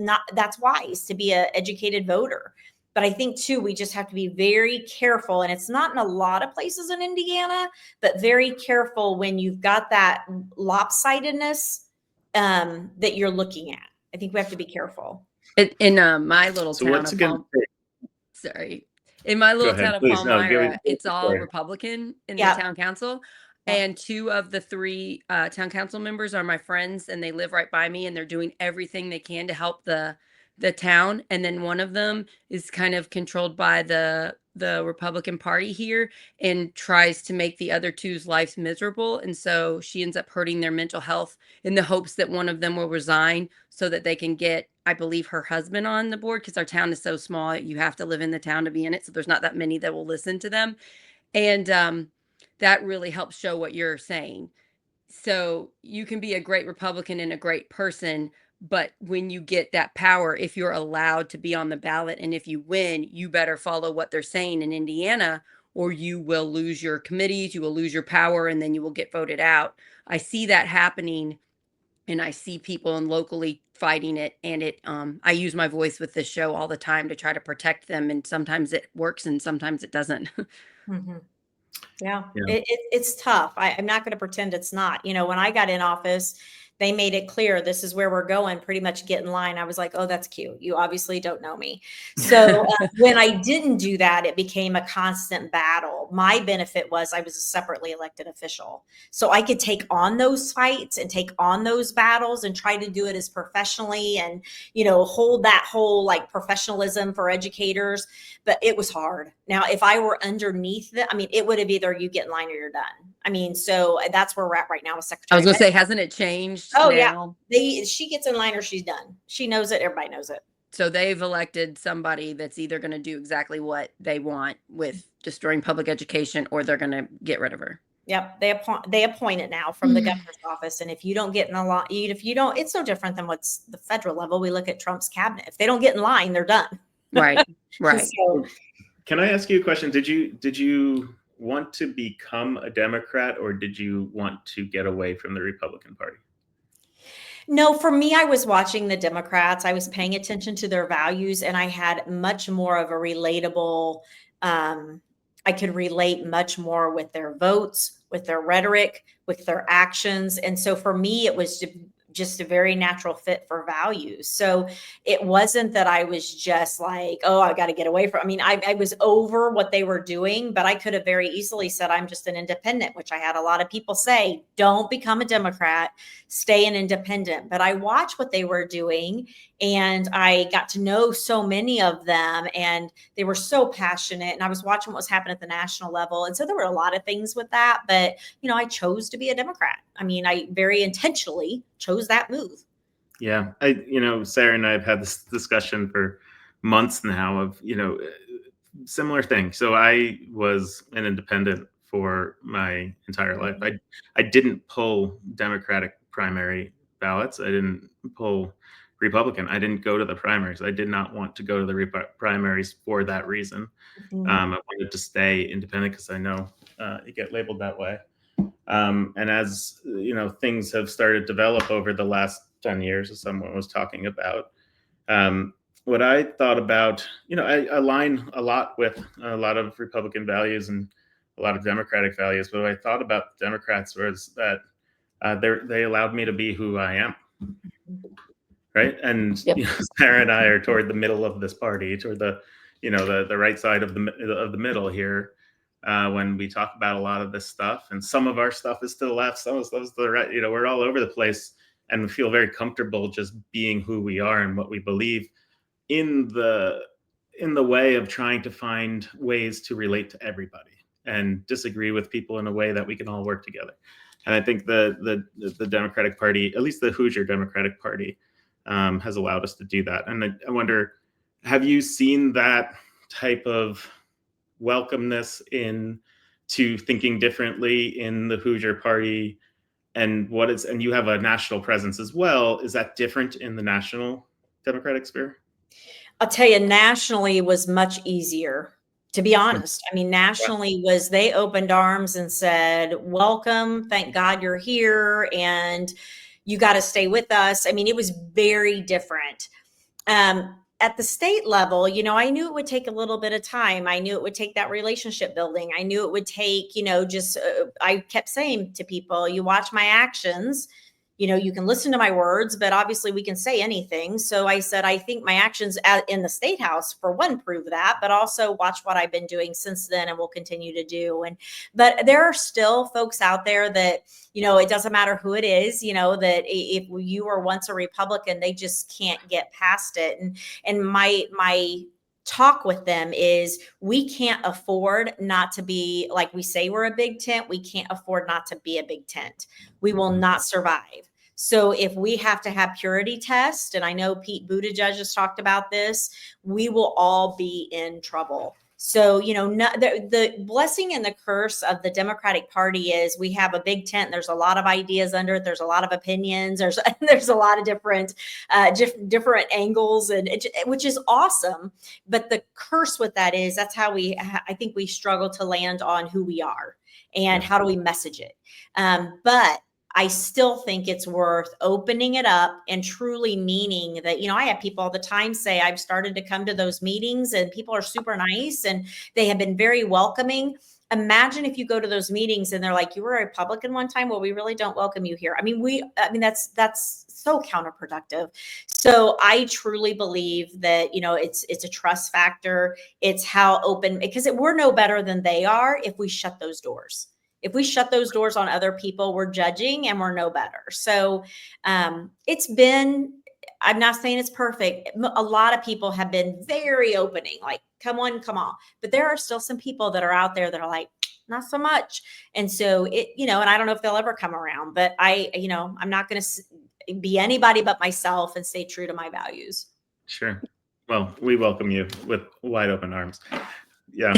wise to be an educated voter. But I think too, we just have to be very careful, and it's not in a lot of places in Indiana, but very careful when you've got that lopsidedness that you're looking at. I think we have to be careful. In my little So town what's of a good in my little Go ahead, town of please. No, Palmyra, it's all sorry. Republican in Yeah. the town council. Yeah. And 2 of the 3 town council members are my friends, and they live right by me, and they're doing everything they can to help the town. And then one of them is kind of controlled by the Republican Party here and tries to make the other two's lives miserable. And so she ends up hurting their mental health in the hopes that one of them will resign so that they can get, I believe, her husband on the board, because our town is so small. You have to live in the town to be in it. So there's not that many that will listen to them. And that really helps show what you're saying. So you can be a great Republican and a great person, but when you get that power, if you're allowed to be on the ballot and if you win, you better follow what they're saying in Indiana, or you will lose your committees, you will lose your power, and then you will get voted out. I see that happening, and I see people and locally fighting it. And I use my voice with this show all the time to try to protect them. And sometimes it works and sometimes it doesn't. Mm-hmm. Yeah, Yeah. it's tough. I'm not going to pretend it's not. When I got in office, they made it clear this is where we're going, pretty much get in line. I was like, oh, that's cute. You obviously don't know me. So when I didn't do that, it became a constant battle. My benefit was I was a separately elected official. So I could take on those fights and take on those battles and try to do it as professionally and, hold that whole like professionalism for educators. But it was hard. Now, if I were underneath it would have either you get in line or you're done. So that's where we're at right now with Secretary. I was going to say, hasn't it changed? Oh, now? Yeah. She gets in line or she's done. She knows it. Everybody knows it. So they've elected somebody that's either going to do exactly what they want with destroying public education, or they're going to get rid of her. Yep. They appoint it now from the governor's office. And if you don't get in the line, it's no different than what's the federal level. We look at Trump's cabinet. If they don't get in line, they're done. Right. So, Can I ask you a question? Did you want to become a Democrat, or did you want to get away from the Republican Party? no, for me, I was watching the Democrats. I was paying attention to their values, and I had much more of a relatable, I could relate much more with their votes, with their rhetoric, with their actions. And so for me, it was just a very natural fit for values. So it wasn't that I was just like, oh, I got to get away from, I was over what they were doing, but I could have very easily said, I'm just an independent, which I had a lot of people say, don't become a Democrat, stay an independent. But I watched what they were doing, and I got to know so many of them, and they were so passionate, and I was watching what was happening at the national level. And so there were a lot of things with that, but I chose to be a Democrat. I very intentionally chose that move. Yeah. Sarah and I have had this discussion for months now of, similar thing. So I was an independent for my entire life. I didn't pull Democratic primary ballots. I didn't pull Republican. I didn't go to the primaries. I did not want to go to the primaries for that reason. Mm-hmm. I wanted to stay independent because I know you get labeled that way. And as things have started to develop over the last 10 years, as someone was talking about, what I thought about, I align a lot with a lot of Republican values and a lot of Democratic values. But what I thought about the Democrats was that they allowed me to be who I am, right? And Yep. Sarah and I are toward the middle of this party, toward the the right side of the middle here. When we talk about a lot of this stuff, and some of our stuff is to the left, some of the stuff is to the right. We're all over the place, and we feel very comfortable just being who we are and what we believe in the way of trying to find ways to relate to everybody and disagree with people in a way that we can all work together. And I think the Democratic Party, at least the Hoosier Democratic Party, has allowed us to do that. And I wonder, have you seen that type of welcomeness in to thinking differently in the Hoosier Party? And and you have a national presence as well. Is that different in the national Democratic sphere? I'll tell you, nationally was much easier, to be honest. I mean, nationally was they opened arms and said, welcome, thank God you're here, and you got to stay with us. I mean, it was very different. At the state level, I knew it would take a little bit of time. I knew it would take that relationship building. I knew it would take, I kept saying to people, you watch my actions. You can listen to my words, but obviously we can say anything. So I said, I think my actions in the state house, for one, prove that, but also watch what I've been doing since then and will continue to do. But there are still folks out there that, it doesn't matter who it is, that if you were once a Republican, they just can't get past it. And my talk with them is, we can't afford not to be, like we say we're a big tent. We can't afford not to be a big tent. We will not survive. So if we have to have purity tests, and I know Pete Buttigieg has talked about this, we will all be in trouble. So, the blessing and the curse of the Democratic Party is we have a big tent. There's a lot of ideas under it. There's a lot of opinions. There's a lot of different angles, and which is awesome. But the curse with that is that's how I think we struggle to land on who we are and how do we message it. But I still think it's worth opening it up and truly meaning that, I have people all the time say, I've started to come to those meetings and people are super nice and they have been very welcoming. Imagine if you go to those meetings and they're like, you were a Republican one time. Well, we really don't welcome you here. I mean, that's so counterproductive. So I truly believe that, it's a trust factor. It's how open, because we're no better than they are if we shut those doors. If we shut those doors on other people, we're judging and we're no better. So I'm not saying it's perfect. A lot of people have been very opening, like, come on. But there are still some people that are out there that are like, not so much. And so and I don't know if they'll ever come around, but I'm not going to be anybody but myself and stay true to my values. Sure. Well, we welcome you with wide open arms. Yeah.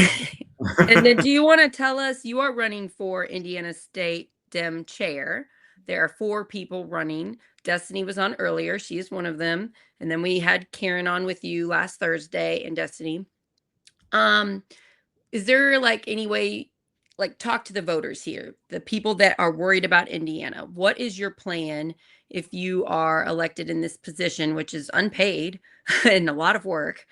And then do you want to tell us, you are running for Indiana State Dem Chair. There are 4 people running. Destiny was on earlier. She is one of them. And then we had Karen on with you last Thursday, and Destiny. Is there any way, talk to the voters here, the people that are worried about Indiana? What is your plan if you are elected in this position, which is unpaid and a lot of work?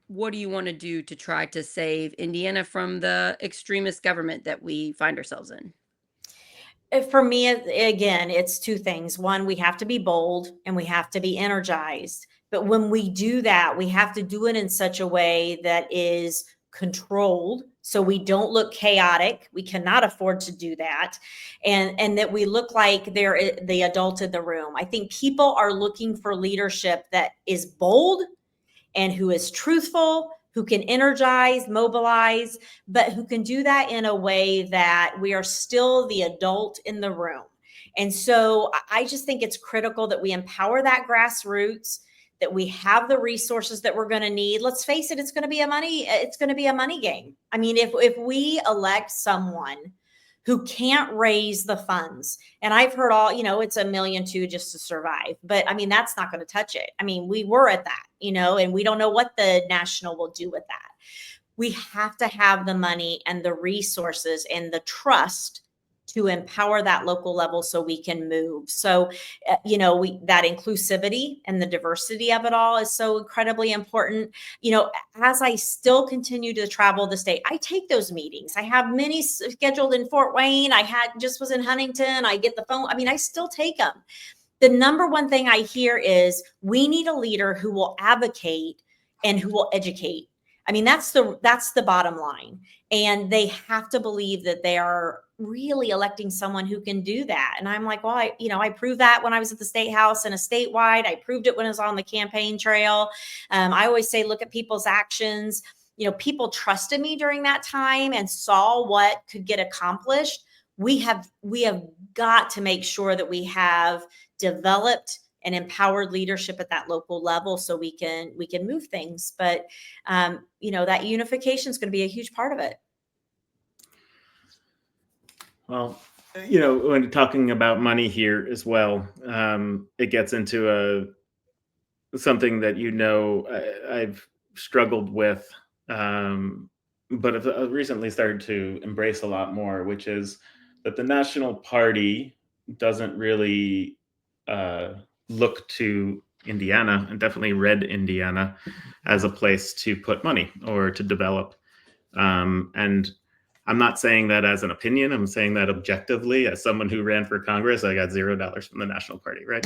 What do you want to do to try to save Indiana from the extremist government that we find ourselves in? For me, again, it's 2 things. One, we have to be bold and we have to be energized. But when we do that, we have to do it in such a way that is controlled, so we don't look chaotic. We cannot afford to do that. And that we look like they're the adult in the room. I think people are looking for leadership that is bold and who is truthful, who can energize, mobilize, but who can do that in a way that we are still the adult in the room. And so I just think it's critical that we empower that grassroots, that we have the resources that we're going to need. Let's face it, it's going to be a money game. I mean, if we elect someone who can't raise the funds. And I've heard it's $1.2 million just to survive. But I mean, that's not going to touch it. I mean, we were at that, and we don't know what the national will do with that. We have to have the money and the resources and the trust to empower that local level so we can move. So, that inclusivity and the diversity of it all is so incredibly important. As I still continue to travel the state, I take those meetings. I have many scheduled in Fort Wayne. Just was in Huntington. I get the phone. I still take them. The number one thing I hear is we need a leader who will advocate and who will educate. That's the bottom line. And they have to believe that they are really electing someone who can do that. And I'm like, well, I proved that when I was at the state house and a statewide. I proved it when I was on the campaign trail. I always say, look at people's actions. People trusted me during that time and saw what could get accomplished. We have got to make sure that we have developed and empowered leadership at that local level so we can move things. But, that unification is going to be a huge part of it. Well, when talking about money here as well, it gets into something that, I've struggled with, but I've recently started to embrace a lot more, which is that the national party doesn't really look to Indiana, and definitely red Indiana, as a place to put money or to develop. And I'm not saying that as an opinion. I'm saying that objectively, as someone who ran for Congress, I got $0 from the National Party, right?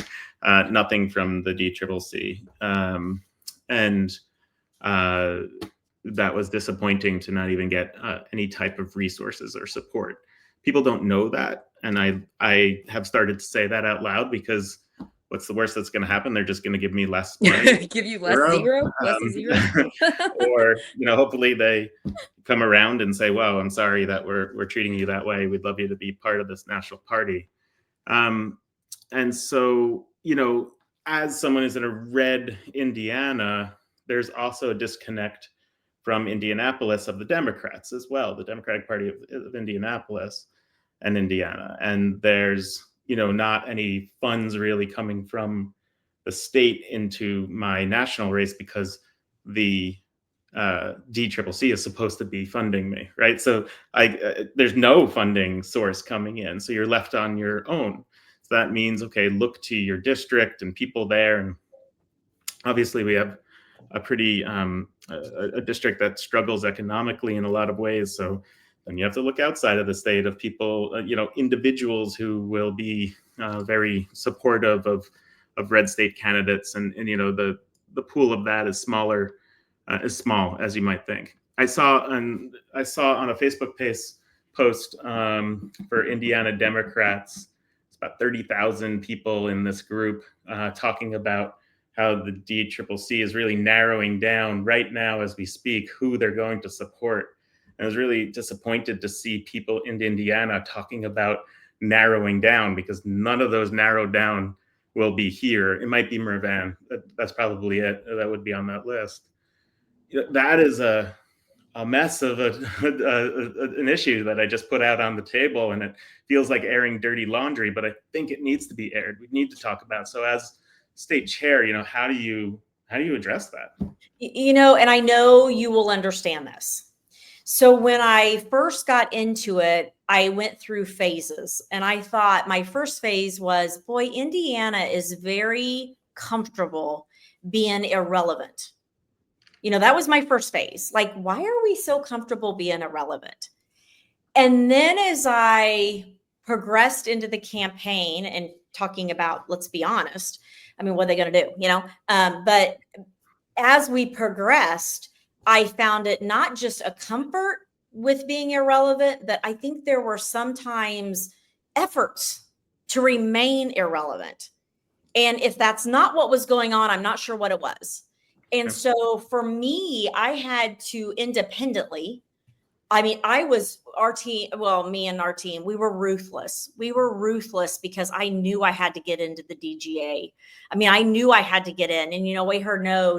Nothing from the DCCC. And that was disappointing to not even get any type of resources or support. People don't know that. And I have started to say that out loud, because what's the worst that's going to happen? They're just going to give me less money. Give you less zero? Or, hopefully they come around and say, well, I'm sorry that we're treating you that way. We'd love you to be part of this national party. And so, as someone who's in a red Indiana, there's also a disconnect from Indianapolis of the Democrats as well, the Democratic Party of Indianapolis and Indiana. And there's, not any funds really coming from the state into my national race, because the DCCC is supposed to be funding me, right? So there's no funding source coming in. So you're left on your own. So that means, okay, look to your district and people there. And obviously we have a pretty, a district that struggles economically in a lot of ways. So then you have to look outside of the state of people, individuals who will be very supportive of red state candidates. And the pool of that is small as you might think. I saw on a Facebook post for Indiana Democrats, it's about 30,000 people in this group talking about how the DCCC is really narrowing down right now as we speak who they're going to support. And I was really disappointed to see people in Indiana talking about narrowing down, because none of those narrowed down will be here. It might be Mervan. That's probably it. That would be on that list. That is a mess of an issue that I just put out on the table, and it feels like airing dirty laundry, but I think it needs to be aired. We need to talk about. So as state chair, how do you address that? And I know you will understand this. So when I first got into it, I went through phases, and I thought my first phase was, boy, Indiana is very comfortable being irrelevant. That was my first phase. Like, why are we so comfortable being irrelevant? And then as I progressed into the campaign and talking about, let's be honest, what are they going to do? But as we progressed, I found it not just a comfort with being irrelevant, but I think there were sometimes efforts to remain irrelevant. And if that's not what was going on, I'm not sure what it was. And so for me, I had to independently, I was our team, me and our team, we were ruthless. We were ruthless because I knew I had to get into the DGA. I knew I had to get in, and we heard no.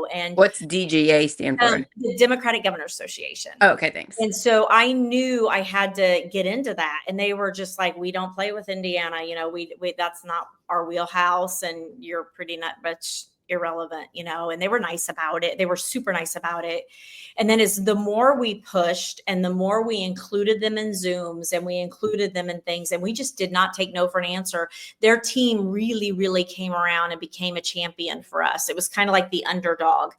And what's DGA stand for? The Democratic Governors Association. Oh, okay, thanks. And so I knew I had to get into that, and they were just like, we don't play with Indiana. We that's not our wheelhouse, and you're pretty much irrelevant, and they were nice about it. They were super nice about it. And then as the more we pushed and the more we included them in Zooms and we included them in things, and we just did not take no for an answer, their team really, really came around and became a champion for us. It was kind of like the underdog.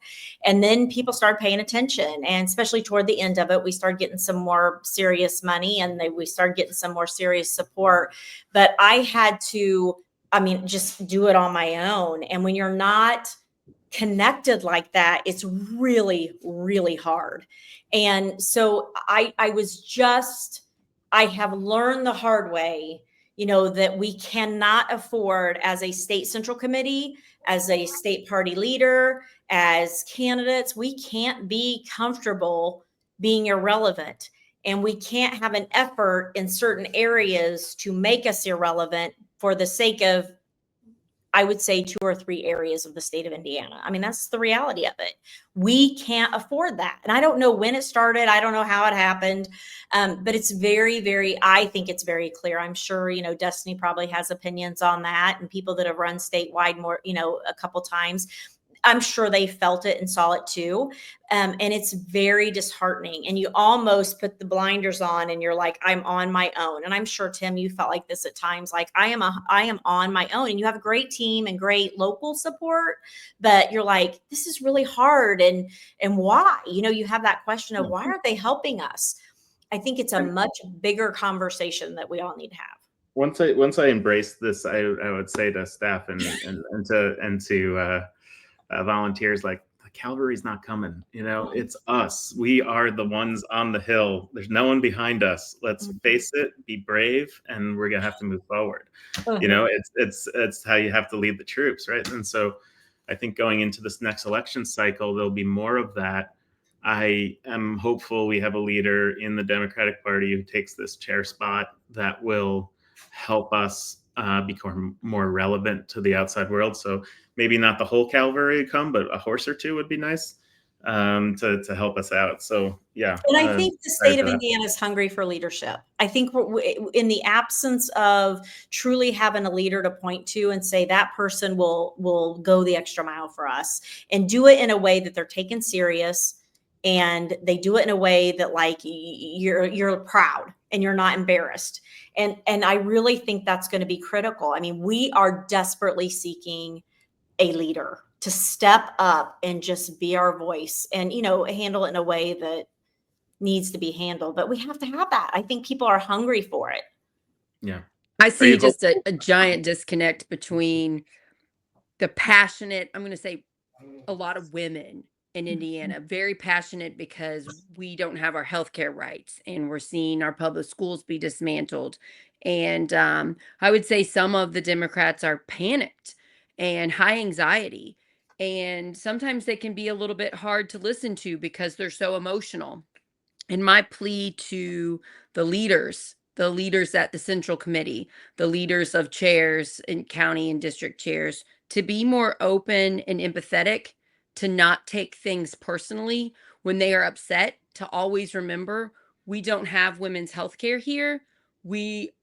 And then people started paying attention. And especially toward the end of it, we started getting some more serious money and we started getting some more serious support. But I had to, just do it on my own. And when you're not connected like that, it's really, really hard. And so I have learned the hard way, that we cannot afford, as a state central committee, as a state party leader, as candidates, we can't be comfortable being irrelevant. And we can't have an effort in certain areas to make us irrelevant for the sake of, I would say, 2 or 3 areas of the state of Indiana. That's the reality of it. We can't afford that. And I don't know when it started. I don't know how it happened. But it's very, I think it's very clear. I'm sure, Destiny probably has opinions on that, and people that have run statewide more, a couple times. I'm sure they felt it and saw it too. And it's very disheartening. And you almost put the blinders on and you're like, I'm on my own. And I'm sure, Tim, you felt like this at times, like I am on my own. And you have a great team and great local support, but you're like, this is really hard. And why? You have that question of, why aren't they helping us? I think it's a much bigger conversation that we all need to have. Once I embraced this, I would say to staff and to volunteers, like, the cavalry's not coming. It's us. We are the ones on the hill. There's no one behind us. Let's face it, be brave, and we're gonna have to move forward. It's how you have to lead the troops, right? And so I think going into this next election cycle, there'll be more of that. I am hopeful we have a leader in the Democratic Party who takes this chair spot that will help us become more relevant to the outside world. So maybe not the whole cavalry come, but a horse or two would be nice to help us out. So yeah. And I think the state of Indiana is hungry for leadership. I think in the absence of truly having a leader to point to and say that person will go the extra mile for us, and do it in a way that they're taken serious, and they do it in a way that, like, you're proud and you're not embarrassed. And I really think that's going to be critical. We are desperately seeking a leader to step up and just be our voice and, handle it in a way that needs to be handled. But we have to have that. I think people are hungry for it. Yeah. I see just a giant disconnect between the passionate, I'm going to say a lot of women in Indiana, very passionate because we don't have our healthcare rights and we're seeing our public schools be dismantled. And I would say some of the Democrats are panicked and high anxiety. And sometimes they can be a little bit hard to listen to because they're so emotional. And my plea to the leaders at the Central Committee, the leaders of chairs and county and district chairs, to be more open and empathetic, to not take things personally when they are upset, to always remember we don't have women's health care here.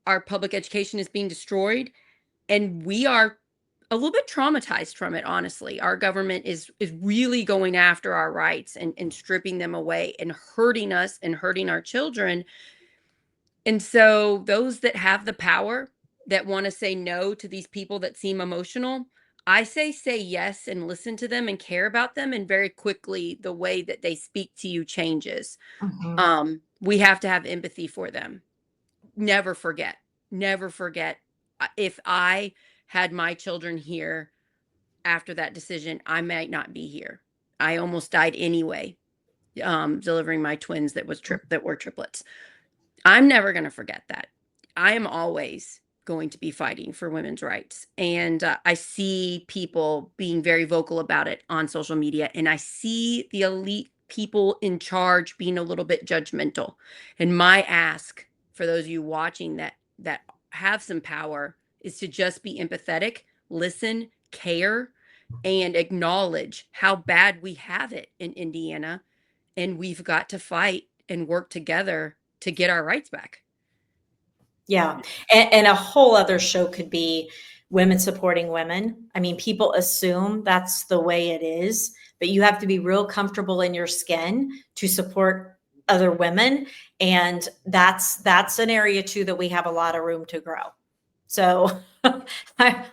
Our public education is being destroyed, and we are a little bit traumatized from it, honestly. Our government is really going after our rights and stripping them away and hurting us and hurting our children. And so those that have the power, that want to say no to these people that seem emotional, I say yes and listen to them and care about them. And very quickly, the way that they speak to you changes. We have to have empathy for them. Never forget. If I had my children here after that decision, I might not be here. I almost died anyway, delivering my twins that were triplets. I'm never going to forget that. I am always going to be fighting for women's rights. And I see people being very vocal about it on social media. And I see the elite people in charge being a little bit judgmental. And my ask for those of you watching that have some power is to just be empathetic, listen, care, and acknowledge how bad we have it in Indiana. And we've got to fight and work together to get our rights back. Yeah. And a whole other show could be women supporting women. I mean, people assume that's the way it is, but you have to be real comfortable in your skin to support other women. And that's an area too that we have a lot of room to grow. So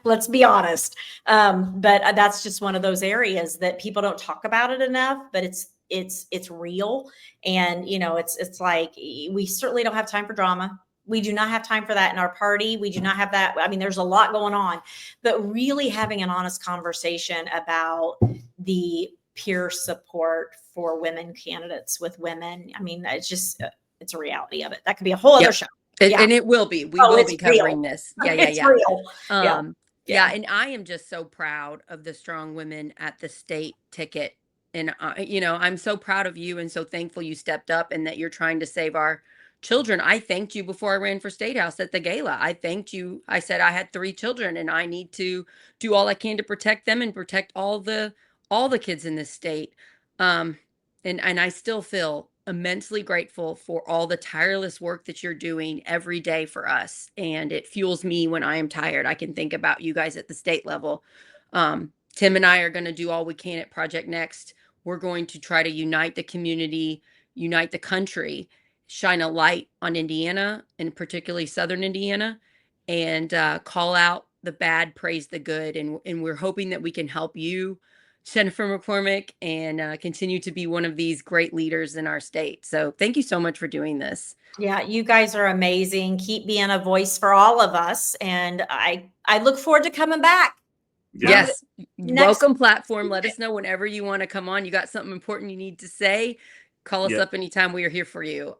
let's be honest. But that's just one of those areas that people don't talk about it enough, but it's real. And, you know, it's like, we certainly don't have time for drama. We do not have time for that in our party. We do not have that. I mean, there's a lot going on, but really having an honest conversation about the peer support for women candidates with women. I mean, it's just, it's a reality of it. That could be a whole other show. And it will be. We will be covering this. Yeah. It's real. Yeah. And I am just so proud of the strong women at the state ticket. And, you know, I'm so proud of you and so thankful you stepped up and that you're trying to save our children. I thanked you before I ran for state house at the gala. I thanked you. I said I had 3 children and I need to do all I can to protect them and protect all the kids in this state. And I still feel immensely grateful for all the tireless work that you're doing every day for us. And it fuels me when I am tired. I can think about you guys at the state level. Tim and I are going to do all we can at Project Next. We're going to try to unite the community, unite the country, shine a light on Indiana and particularly Southern Indiana, and call out the bad, praise the good. And we're hoping that we can help you, Jennifer McCormick, and continue to be one of these great leaders in our state. So thank you so much for doing this. Yeah, you guys are amazing. Keep being a voice for all of us. And I look forward to coming back. Yes. Welcome platform. Let us know whenever you want to come on. You got something important you need to say. Call us up anytime. We are here for you.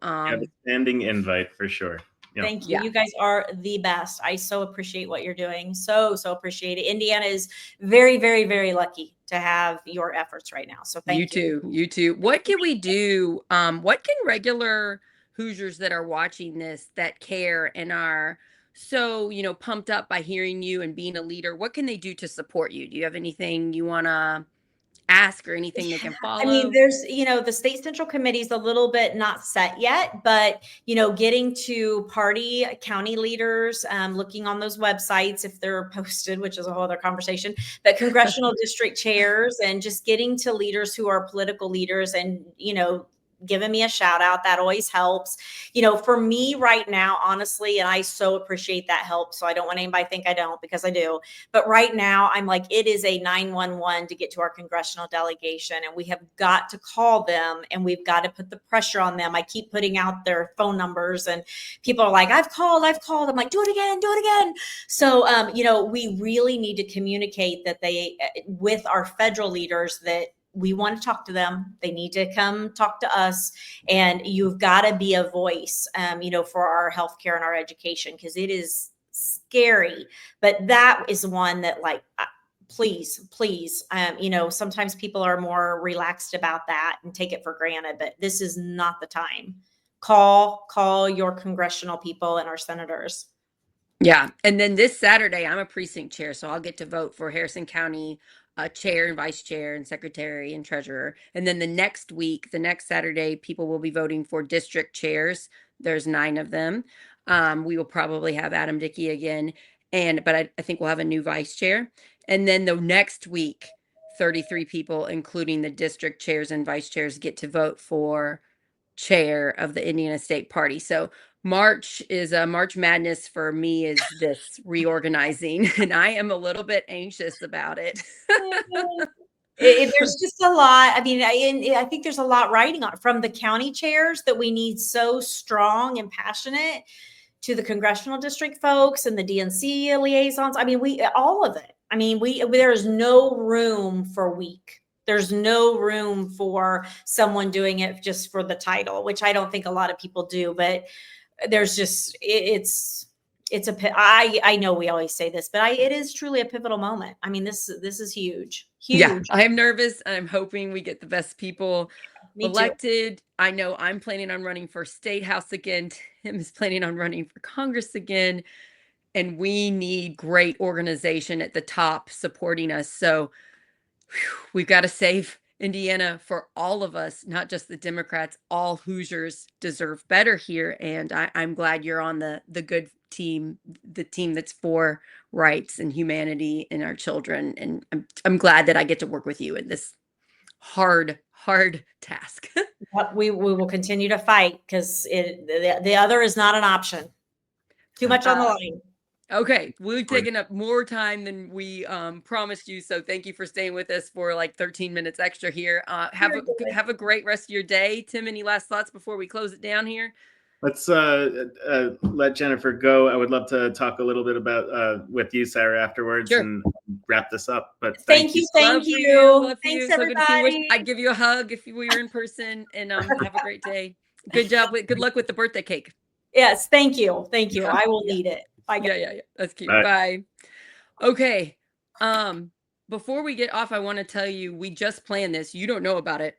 Standing invite for sure. Thank you. You guys are the best. I so appreciate what you're doing. So appreciate it. Indiana is very, very, very lucky to have your efforts right now. So thank you. You too. What can we do? What can regular Hoosiers that are watching this, that care and are so, you know, pumped up by hearing you and being a leader, what can they do to support you? Do you have anything you want to ask or anything they can follow? I mean, there's, you know, the state central committee is a little bit not set yet, but, you know, getting to party county leaders, looking on those websites if they're posted, which is a whole other conversation, but congressional district chairs and just getting to leaders who are political leaders and, you know, giving me a shout out, that always helps. You know, for me right now, honestly, and I so appreciate that help. So I don't want anybody to think I don't, because I do. But right now I'm like, it is a 911 to get to our congressional delegation, and we have got to call them and we've got to put the pressure on them. I keep putting out their phone numbers and people are like, I've called. I'm like, do it again. So, you know, we really need to communicate that with our federal leaders, that we want to talk to them. They need to come talk to us. And you've got to be a voice, you know, for our healthcare and our education, because it is scary. But that is one that, like, please, you know, sometimes people are more relaxed about that and take it for granted, but this is not the time. Call your congressional people and our senators. Yeah. And then this Saturday, I'm a precinct chair, so I'll get to vote for Harrison County chair and vice chair and secretary and treasurer. And then the next week, the next Saturday, people will be voting for district chairs. There's 9 of them. We will probably have Adam Dickey again. But I think we'll have a new vice chair. And then the next week, 33 people, including the district chairs and vice chairs, get to vote for chair of the Indiana State Party. So March Madness for me is this reorganizing, and I am a little bit anxious about it. There's just a lot. I mean, I think there's a lot riding on from the county chairs that we need so strong and passionate, to the congressional district folks and the DNC liaisons. I mean, all of it. I mean, there's no room for weak. There's no room for someone doing it just for the title, which I don't think a lot of people do, but there's just, I know we always say this, but it is truly a pivotal moment. I mean, this is huge. Yeah, I am nervous. I'm hoping we get the best people elected. Too. I know I'm planning on running for state house again. Tim is planning on running for Congress again. And we need great organization at the top supporting us. So we've got to save Indiana, for all of us, not just the Democrats, all Hoosiers deserve better here. And I'm glad you're on the good team, the team that's for rights and humanity and our children. And I'm glad that I get to work with you in this hard task. But we will continue to fight because the other is not an option. Too much on the line. Okay, we've taken up more time than we promised you, so thank you for staying with us for like 13 minutes extra here. Have a great rest of your day. Tim, any last thoughts before we close it down here? Let's let Jennifer go. I would love to talk a little bit about with you, Sarah, afterwards, Sure. and wrap this up. But Thank you. Love Thanks, you. So everybody. I'd give you a hug if we were in person, and have a great day. Good job. Good luck with the birthday cake. Yes, thank you. I will need it. Bye. Yeah. That's cute. Bye. Bye. Okay. Before we get off, I want to tell you we just planned this. You don't know about it,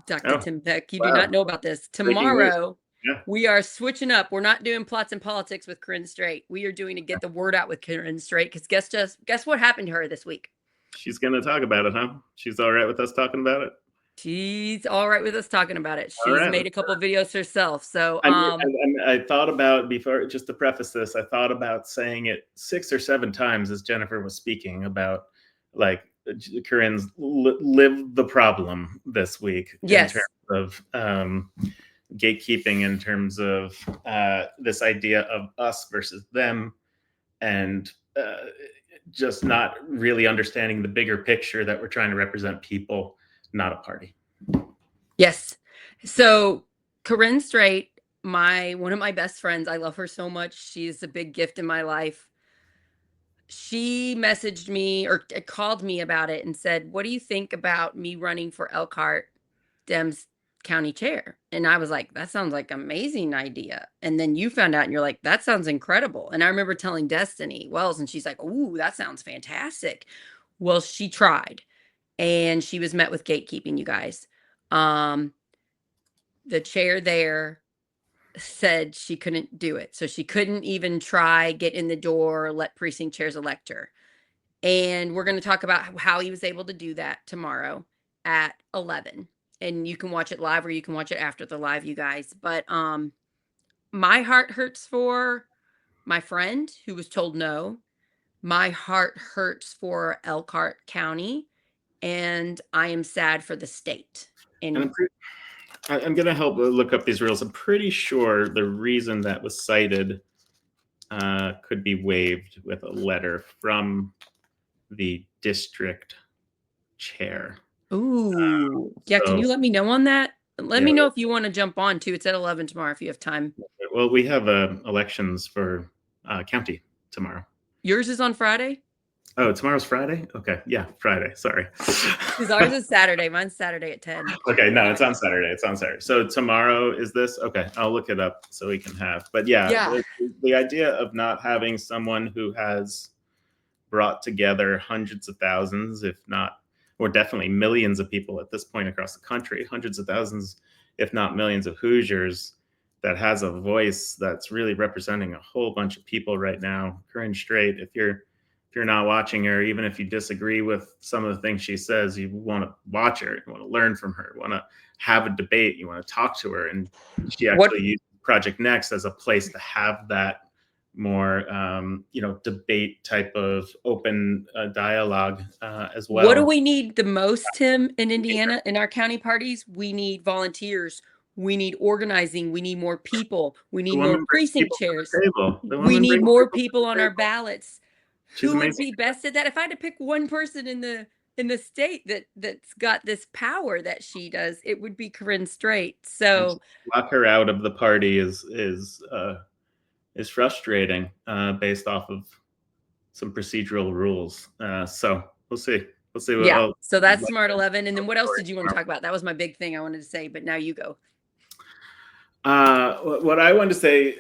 Dr. Tim Peck. You do not know about this. Tomorrow, we are switching up. We're not doing plots and politics with Corinne Straight. We are doing to get the word out with Corinne Straight. Because guess what happened to her this week? She's going to talk about it, huh? She's all right with us talking about it? She's all right with us talking about it. She's made a couple of videos herself. So I thought about, before, just to preface this, I thought about saying it 6 or 7 times as Jennifer was speaking about, like, Corinne's lived the problem this week. Yes. In terms of gatekeeping, in terms of this idea of us versus them, and just not really understanding the bigger picture that we're trying to represent people, not a party. Yes. So Corinne Straight, one of my best friends, I love her so much. She's a big gift in my life. She messaged me or called me about it and said, "What do you think about me running for Elkhart Dem's county chair?" And I was like, "That sounds like an amazing idea." And then you found out and you're like, "That sounds incredible." And I remember telling Destiny Wells and she's like, "Ooh, that sounds fantastic." Well, she tried. And she was met with gatekeeping, you guys. The chair there said she couldn't do it. So she couldn't even try, get in the door, let precinct chairs elect her. And we're going to talk about how he was able to do that tomorrow at 11. And you can watch it live or you can watch it after the live, you guys. But my heart hurts for my friend who was told no. My heart hurts for Elkhart County. And I am sad for the state. And I'm going to help look up these rules. I'm pretty sure the reason that was cited could be waived with a letter from the district chair. Ooh. Yeah, can you let me know on that? Let me know if you want to jump on too. It's at 11 tomorrow if you have time. Well, we have elections for county tomorrow. Yours is on Friday? Oh, tomorrow's Friday? Okay. Yeah, Friday. Sorry. Because ours is Saturday. Mine's Saturday at 10. Okay. No, it's on Saturday. So tomorrow is this? Okay. I'll look it up so we can have. But yeah. The idea of not having someone who has brought together hundreds of thousands, if not, or definitely millions of people at this point across the country, hundreds of thousands, if not millions of Hoosiers, that has a voice that's really representing a whole bunch of people right now. Corinne Straight, if you're not watching her, even if you disagree with some of the things she says, you want to watch her, you want to learn from her, you want to have a debate, you want to talk to her. And she actually used Project Next as a place to have that more, debate type of open dialogue as well. What do we need the most, Tim, in Indiana, in our county parties? We need volunteers. We need organizing. We need more people. We need more precinct chairs. We need more people on our ballots. Who would be best at that? If I had to pick one person in the state that's got this power that she does, it would be Corinne Straight. So lock her out of the party is frustrating based off of some procedural rules. So we'll see. So that's Smart 11. And then what else did you want to talk about? That was my big thing I wanted to say, but now you go. What I wanted to say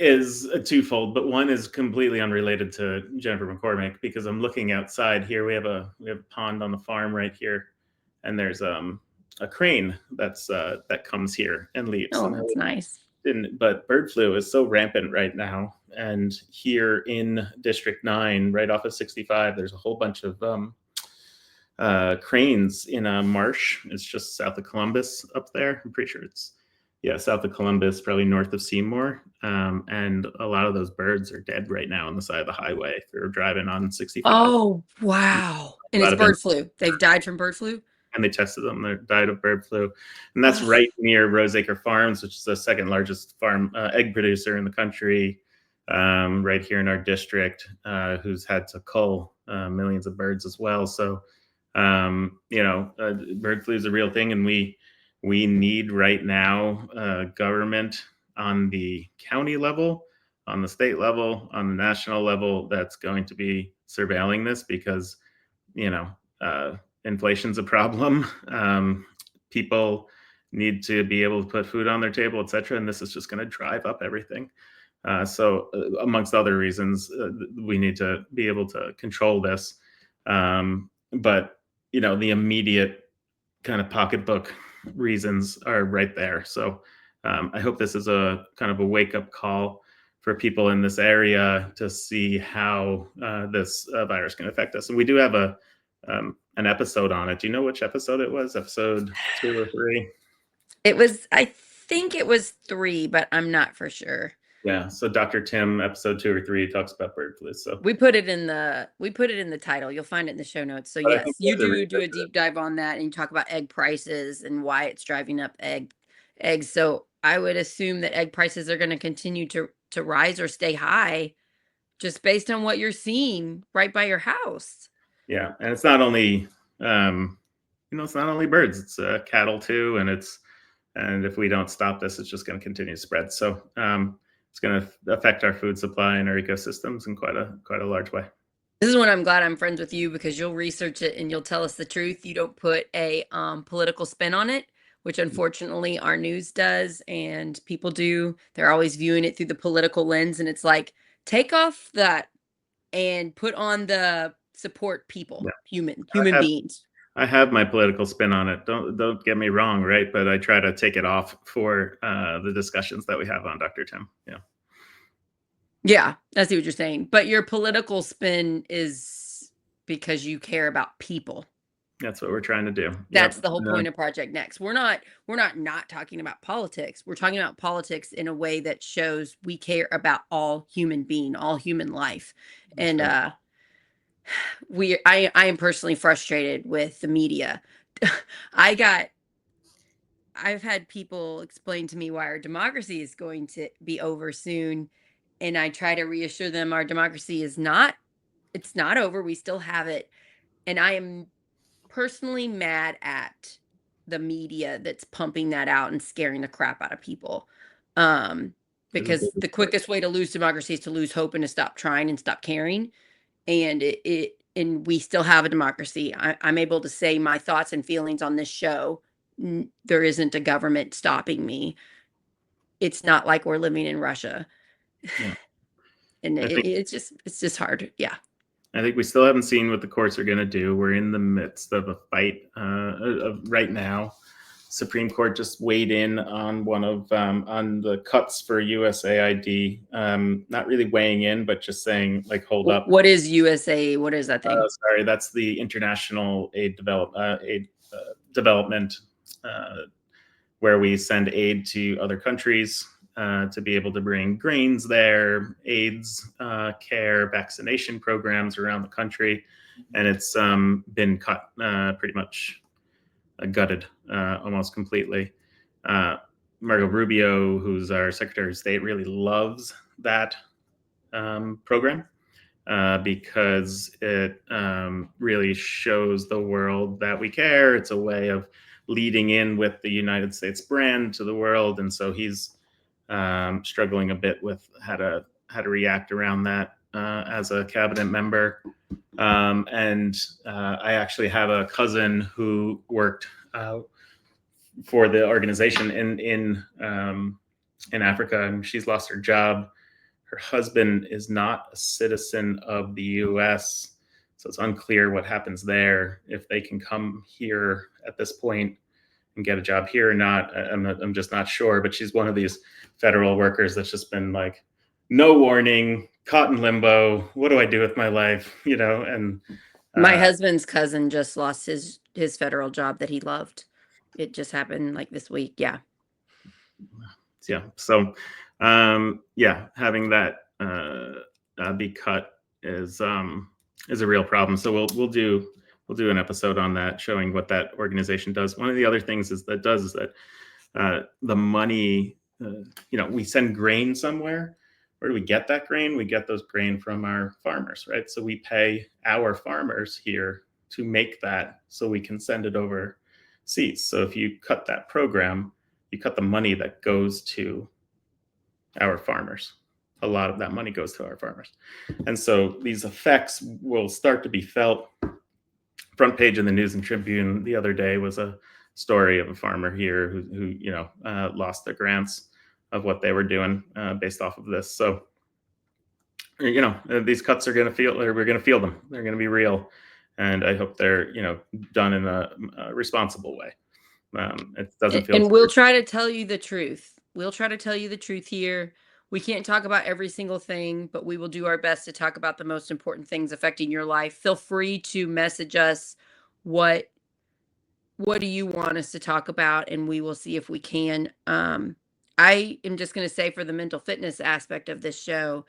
is twofold, but one is completely unrelated to Jennifer McCormick, because I'm looking outside here. We have a pond on the farm right here, and there's a crane that comes here and leaves. Oh, that's nice. But bird flu is so rampant right now, and here in District 9, right off of 65, there's a whole bunch of cranes in a marsh. It's just south of Columbus up there. I'm pretty sure it's, yeah, south of Columbus, probably north of Seymour. And a lot of those birds are dead right now on the side of the highway if you're driving on 65. Oh, wow. And it's bird flu. They've died from bird flu? And they tested them. They died of bird flu. And that's Oh. right near Roseacre Farms, which is the second largest farm egg producer in the country, right here in our district, who's had to cull millions of birds as well. So, bird flu is a real thing. And we need right now government on the county level, on the state level, on the national level that's going to be surveilling this because, inflation's a problem. People need to be able to put food on their table, et cetera. And this is just going to drive up everything. So amongst other reasons, we need to be able to control this. But, the immediate kind of pocketbook reasons are right there. So I hope this is a kind of a wake-up call for people in this area to see how this virus can affect us. And we do have an episode on it. Do you know which episode it was? Episode 2 or 3? I think it was 3, but I'm not for sure. Yeah. So Dr. Tim, episode 2 or 3, talks about bird flu. So we put it in the title. You'll find it in the show notes. So yes, you do a deep dive on that, and you talk about egg prices and why it's driving up eggs. So I would assume that egg prices are going to continue to rise or stay high, just based on what you're seeing right by your house. Yeah, and it's not only it's not only birds; it's cattle too, and if we don't stop this, it's just going to continue to spread. So it's going to affect our food supply and our ecosystems in quite a large way. This is when I'm glad I'm friends with you, because you'll research it and you'll tell us the truth. You don't put a political spin on it, which unfortunately our news does, and people do. They're always viewing it through the political lens, and it's like, take off that and put on the support people, human beings. I have my political spin on it. Don't get me wrong, right? But I try to take it off for the discussions that we have on Dr. Tim. Yeah, I see what you're saying. But your political spin is because you care about people. That's what we're trying to do. That's the whole point of Project Next. We're not talking about politics. We're talking about politics in a way that shows we care about all human life. And I am personally frustrated with the media. I've had people explain to me why our democracy is going to be over soon, and I try to reassure them our democracy is not. It's not over. We still have it. And I am personally mad at the media that's pumping that out and scaring the crap out of people. Because the quickest way to lose democracy is to lose hope and to stop trying and stop caring. And and we still have a democracy. I'm able to say my thoughts and feelings on this show. There isn't a government stopping me. It's not like we're living in Russia. Yeah. And it's just hard. Yeah. I think we still haven't seen what the courts are going to do. We're in the midst of a fight right now. Supreme Court just weighed in on one of on the cuts for USAID. Not really weighing in, but just saying, like, hold up. What is USA? What is that thing? Sorry, that's the International Aid Development, where we send aid to other countries to be able to bring grains there, AIDS care, vaccination programs around the country. And it's been cut pretty much gutted almost completely. Marco Rubio, who's our Secretary of State, really loves that program because it really shows the world that we care. It's a way of leading in with the United States brand to the world. And so he's struggling a bit with how to react around that as a cabinet member. And I actually have a cousin who worked for the organization in Africa, and she's lost her job. Her husband is not a citizen of the U.S., so it's unclear what happens there, if they can come here at this point and get a job here or not. I'm just not sure. But she's one of these federal workers that's just been like, no warning, caught in limbo. What do I do with my life? And My husband's cousin just lost his federal job that he loved. It just happened like this week. Yeah. Yeah. So, having that be cut is a real problem. So we'll do an episode on that, showing what that organization does. One of the other things is that the money, we send grain somewhere. Where do we get that grain? We get those grain from our farmers, right? So we pay our farmers here to make that so we can send it overseas. So if you cut that program, you cut the money that goes to our farmers. A lot of that money goes to our farmers. And so these effects will start to be felt. Front page in the News and Tribune the other day was a story of a farmer here who lost their grants of what they were doing based off of this. So, these cuts are going to feel, or we're going to feel them. They're going to be real. And I hope they're, done in a responsible way. It doesn't feel. And we'll try to tell you the truth. We'll try to tell you the truth here. We can't talk about every single thing, but we will do our best to talk about the most important things affecting your life. Feel free to message us. What do you want us to talk about? And we will see if we can. I am just going to say, for the mental fitness aspect of this show,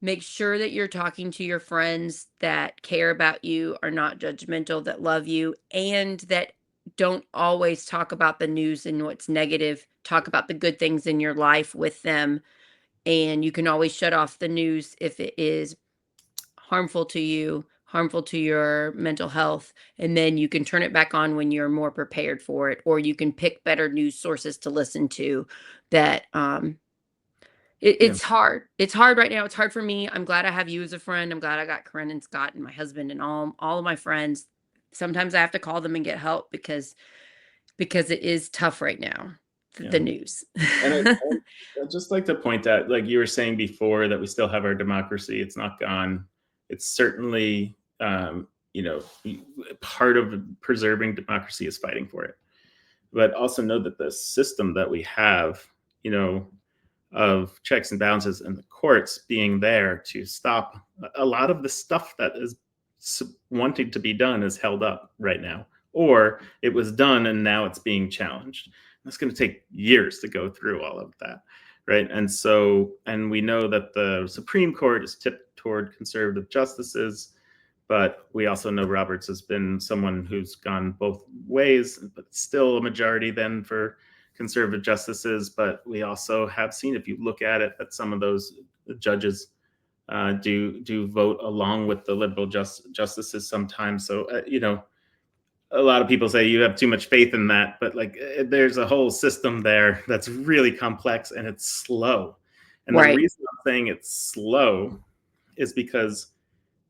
make sure that you're talking to your friends that care about you, are not judgmental, that love you, and that don't always talk about the news and what's negative. Talk about the good things in your life with them. And you can always shut off the news if it is harmful to you, harmful to your mental health. And then you can turn it back on when you're more prepared for it, or you can pick better news sources to listen to. That it's hard. It's hard right now. It's hard for me. I'm glad I have you as a friend. I'm glad I got Corinne and Scott and my husband and all of my friends. Sometimes I have to call them and get help because it is tough right now, the news. And I'd just like to point out, like you were saying before, that we still have our democracy. It's not gone. It's certainly, part of preserving democracy is fighting for it. But also know that the system that we have, of checks and balances and the courts being there to stop a lot of the stuff that is wanting to be done is held up right now, or it was done and now it's being challenged. That's going to take years to go through all of that, right? And we know that the Supreme Court is tipped toward conservative justices, but we also know Roberts has been someone who's gone both ways, but still a majority then for conservative justices. But we also have seen, if you look at it, that some of those judges do vote along with the liberal justices sometimes. So, a lot of people say you have too much faith in that, but there's a whole system there that's really complex and it's slow. And the reason I'm saying it's slow is because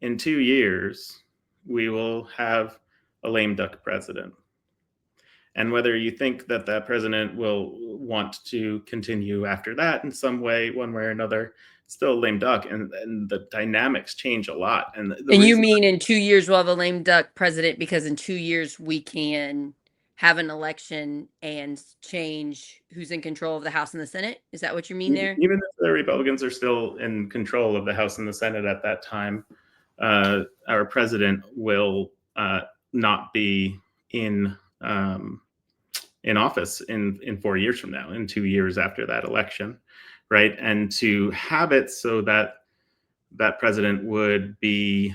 in 2 years, we will have a lame duck president. And whether you think that president will want to continue after that in some way, one way or another, it's still a lame duck. And the dynamics change a lot. And you mean in 2 years we'll have a lame duck president because in 2 years we can have an election and change who's in control of the House and the Senate? Is that what you mean there? Even if the Republicans are still in control of the House and the Senate at that time, our president will not be in office in 4 years from now, in 2 years after that election, right? And to have it so that president would be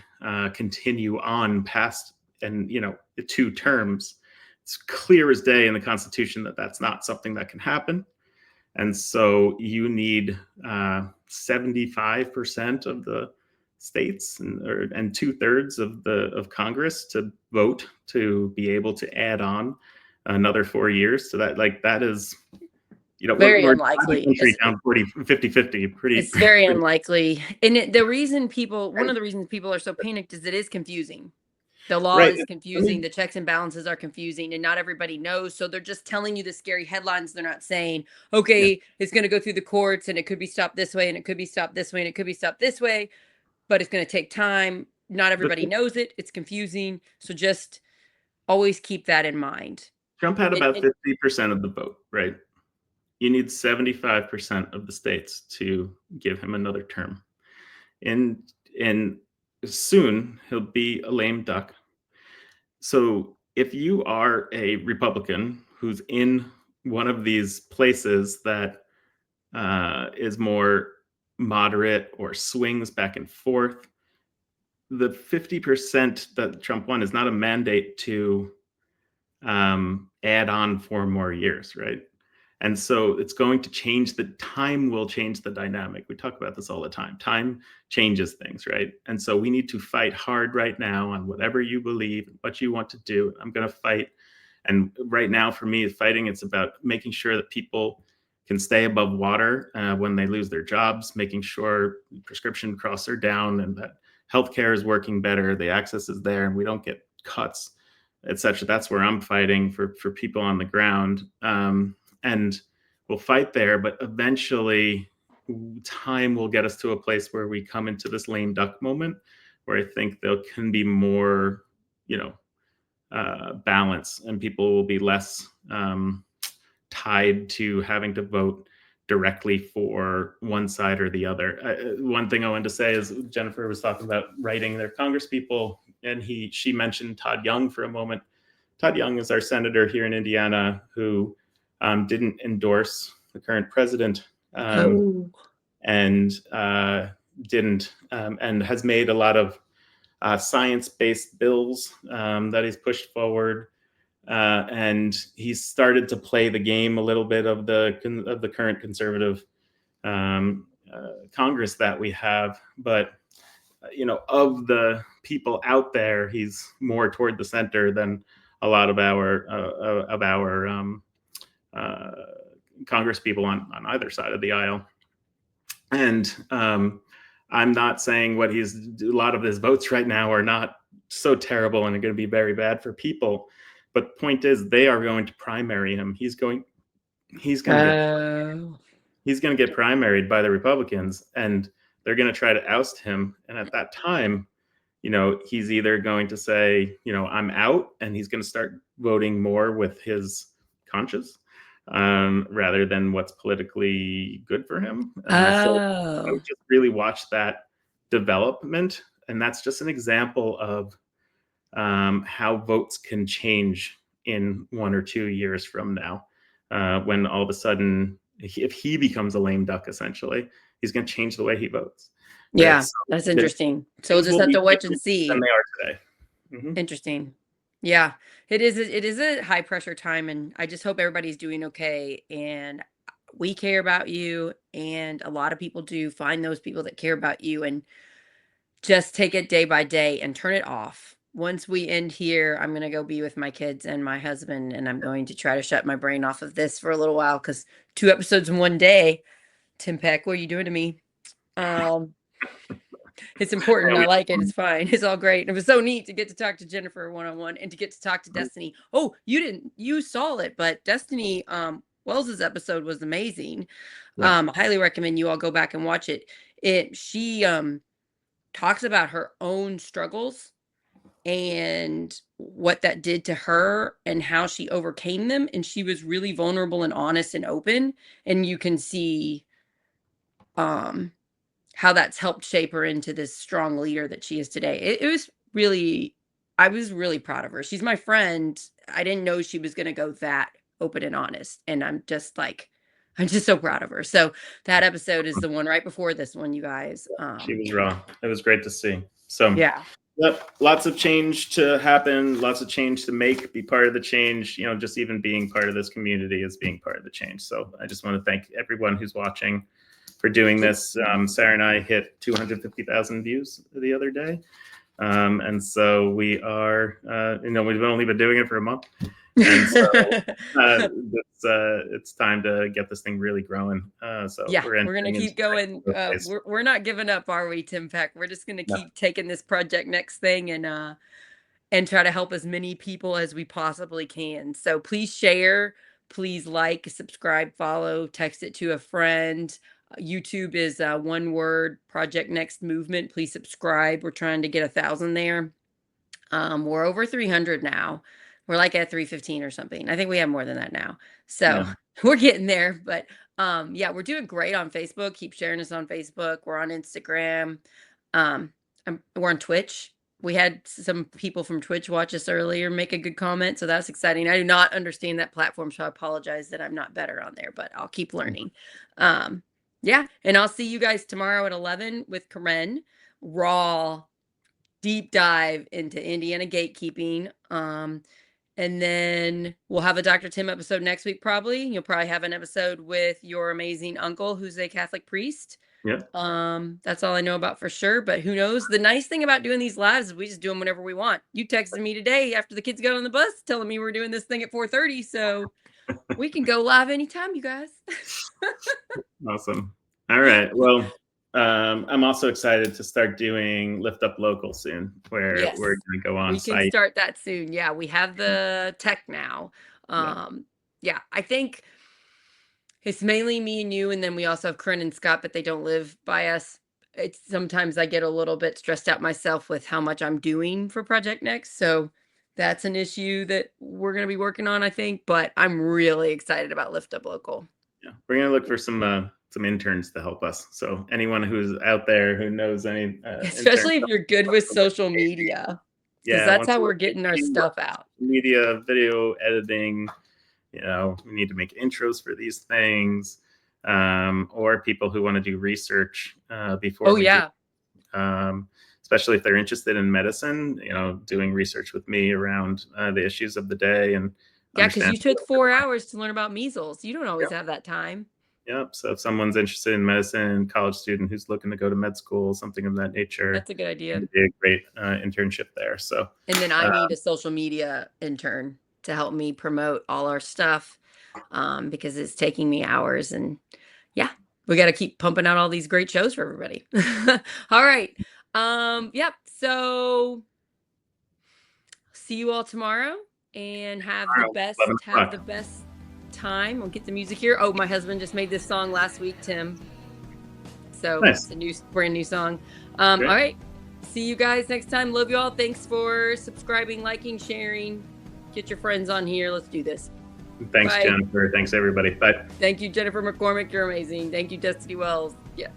continue on past and the 2 terms, it's clear as day in the Constitution that that's not something that can happen. And so you need 75% of the states and 2/3 of Congress to vote to be able to add on another 4 years. So that is, very unlikely. Down 50-50. It's very unlikely. And one of the reasons people are so panicked is it is confusing. The law is confusing. The checks and balances are confusing, and not everybody knows. So they're just telling you the scary headlines. They're not saying, okay, it's going to go through the courts and it could be stopped this way and it could be stopped this way and it could be stopped this way, but it's going to take time. Not everybody knows it. It's confusing. So just always keep that in mind. Trump had about 50% of the vote, right? You need 75% of the states to give him another term. In soon he'll be a lame duck. So if you are a Republican who's in one of these places that is more moderate or swings back and forth, the 50% that Trump won is not a mandate to add on 4 more years, right? And so it's going to change, the time will change the dynamic. We talk about this all the time. Time changes things, right? And so we need to fight hard right now on whatever you believe, what you want to do. I'm going to fight. And right now, for me, fighting, it's about making sure that people can stay above water when they lose their jobs, making sure prescription costs are down and that healthcare is working better, the access is there, and we don't get cuts, etc. That's where I'm fighting for people on the ground. And we'll fight there, but eventually time will get us to a place where we come into this lame duck moment where I think there can be more, balance, and people will be less tied to having to vote directly for one side or the other. One thing I wanted to say is Jennifer was talking about writing their congresspeople, and she mentioned Todd Young for a moment. Todd Young is our senator here in Indiana who didn't endorse the current president and didn't and has made a lot of science-based bills that he's pushed forward. And he's started to play the game a little bit of the current conservative Congress that we have. But of the people out there, he's more toward the center than a lot of our Congress people on either side of the aisle. And I'm not saying a lot of his votes right now are not so terrible and are going to be very bad for people. But the point is, they are going to primary him. He's going to get primaried by the Republicans, and they're going to try to oust him. And at that time, he's either going to say, I'm out, and he's going to start voting more with his conscience rather than what's politically good for him. So just really watch that development. And that's just an example of how votes can change in 1 or 2 years from now, when all of a sudden, if he becomes a lame duck, essentially, he's going to change the way he votes. Yeah, right? That's interesting. So we'll just have to watch and see. Than they are today. Mm-hmm. Interesting. Yeah, it is a high pressure time, and I just hope everybody's doing okay. And we care about you, and a lot of people do. Find those people that care about you and just take it day by day and turn it off. Once we end here, I'm going to go be with my kids and my husband, and I'm going to try to shut my brain off of this for a little while, because 2 episodes in one day. Tim Peck, what are you doing to me? It's important. I like it. It's fine. It's all great. It was so neat to get to talk to Jennifer one-on-one and to get to talk to Destiny. Oh, you saw it, but Destiny Wells's episode was amazing. Yeah. I highly recommend you all go back and watch it. She talks about her own struggles and what that did to her and how she overcame them. And she was really vulnerable and honest and open. And you can see how that's helped shape her into this strong leader that she is today. I was really proud of her. She's my friend. I didn't know she was going to go that open and honest. And I'm just so proud of her. So that episode is the one right before this one, you guys. She was raw. It was great to see. So yeah. Yep. Lots of change to happen, lots of change to be part of the change. Just even being part of this community is being part of the change. So I just want to thank everyone who's watching for doing this. Sarah and I hit 250,000 views the other day. And so we are, we've only been doing it for a month. And so it's time to get this thing really growing. So yeah, we're going to keep going. We're not giving up, are we, Tim Peck? We're just going to keep taking this project next thing and try to help as many people as we possibly can. So please share, please like, subscribe, follow, text it to a friend. YouTube is one word, Project Next Movement. Please subscribe. We're trying to get 1,000 there. We're over 300 now. We're like at 315 or something. I think we have more than that now. So we're getting there. But we're doing great on Facebook. Keep sharing us on Facebook. We're on Instagram. we're on Twitch. We had some people from Twitch watch us earlier, make a good comment. So that's exciting. I do not understand that platform. So I apologize that I'm not better on there, but I'll keep learning. Yeah. And I'll see you guys tomorrow at 11 with Karen. Raw deep dive into Indiana gatekeeping. And then we'll have a Dr. Tim episode next week, probably. You'll probably have an episode with your amazing uncle, who's a Catholic priest. Yeah. That's all I know about for sure, but who knows? The nice thing about doing these lives is we just do them whenever we want. You texted me today after the kids got on the bus telling me we're doing this thing at 4:30, so we can go live anytime, you guys. Awesome. All right. Well, I'm also excited to start doing Lift Up Local soon, where Yes. we're going to go on We site. can start that soon. Yeah, we have the tech now. Yeah, I think it's mainly me and you, and then we also have Corinne and Scott, but they don't live by us. It's sometimes I get a little bit stressed out myself with how much I'm doing for Project Next. So that's an issue that we're going to be working on, I think. But I'm really excited about Lift Up Local. Yeah, we're going to look for some interns to help us. So anyone who's out there who knows any, especially if you're good with social media, because that's how we're getting our stuff out. Media, video editing. You know, we need to make intros for these things, or people who want to do research before. Oh, yeah. Especially if they're interested in medicine, you know, doing research with me around the issues of the day. And yeah, because you took 4 hours to learn about measles. You don't always have that time. Yep. So if someone's interested in medicine, college student who's looking to go to med school, something of that nature, that's a good idea. It'd be a great internship there. So, and then I need a social media intern to help me promote all our stuff, because it's taking me hours. And yeah, we got to keep pumping out all these great shows for everybody. All right. Yep. So see you all tomorrow, and have the best time. I'll get the music here. Oh, my husband just made this song last week, Tim. So nice. It's a brand new song. All right. See you guys next time. Love you all. Thanks for subscribing, liking, sharing. Get your friends on here. Let's do this. Thanks, Bye. Jennifer. Thanks, everybody. Bye. Thank you, Jennifer McCormick. You're amazing. Thank you, Destiny Wells. Yes.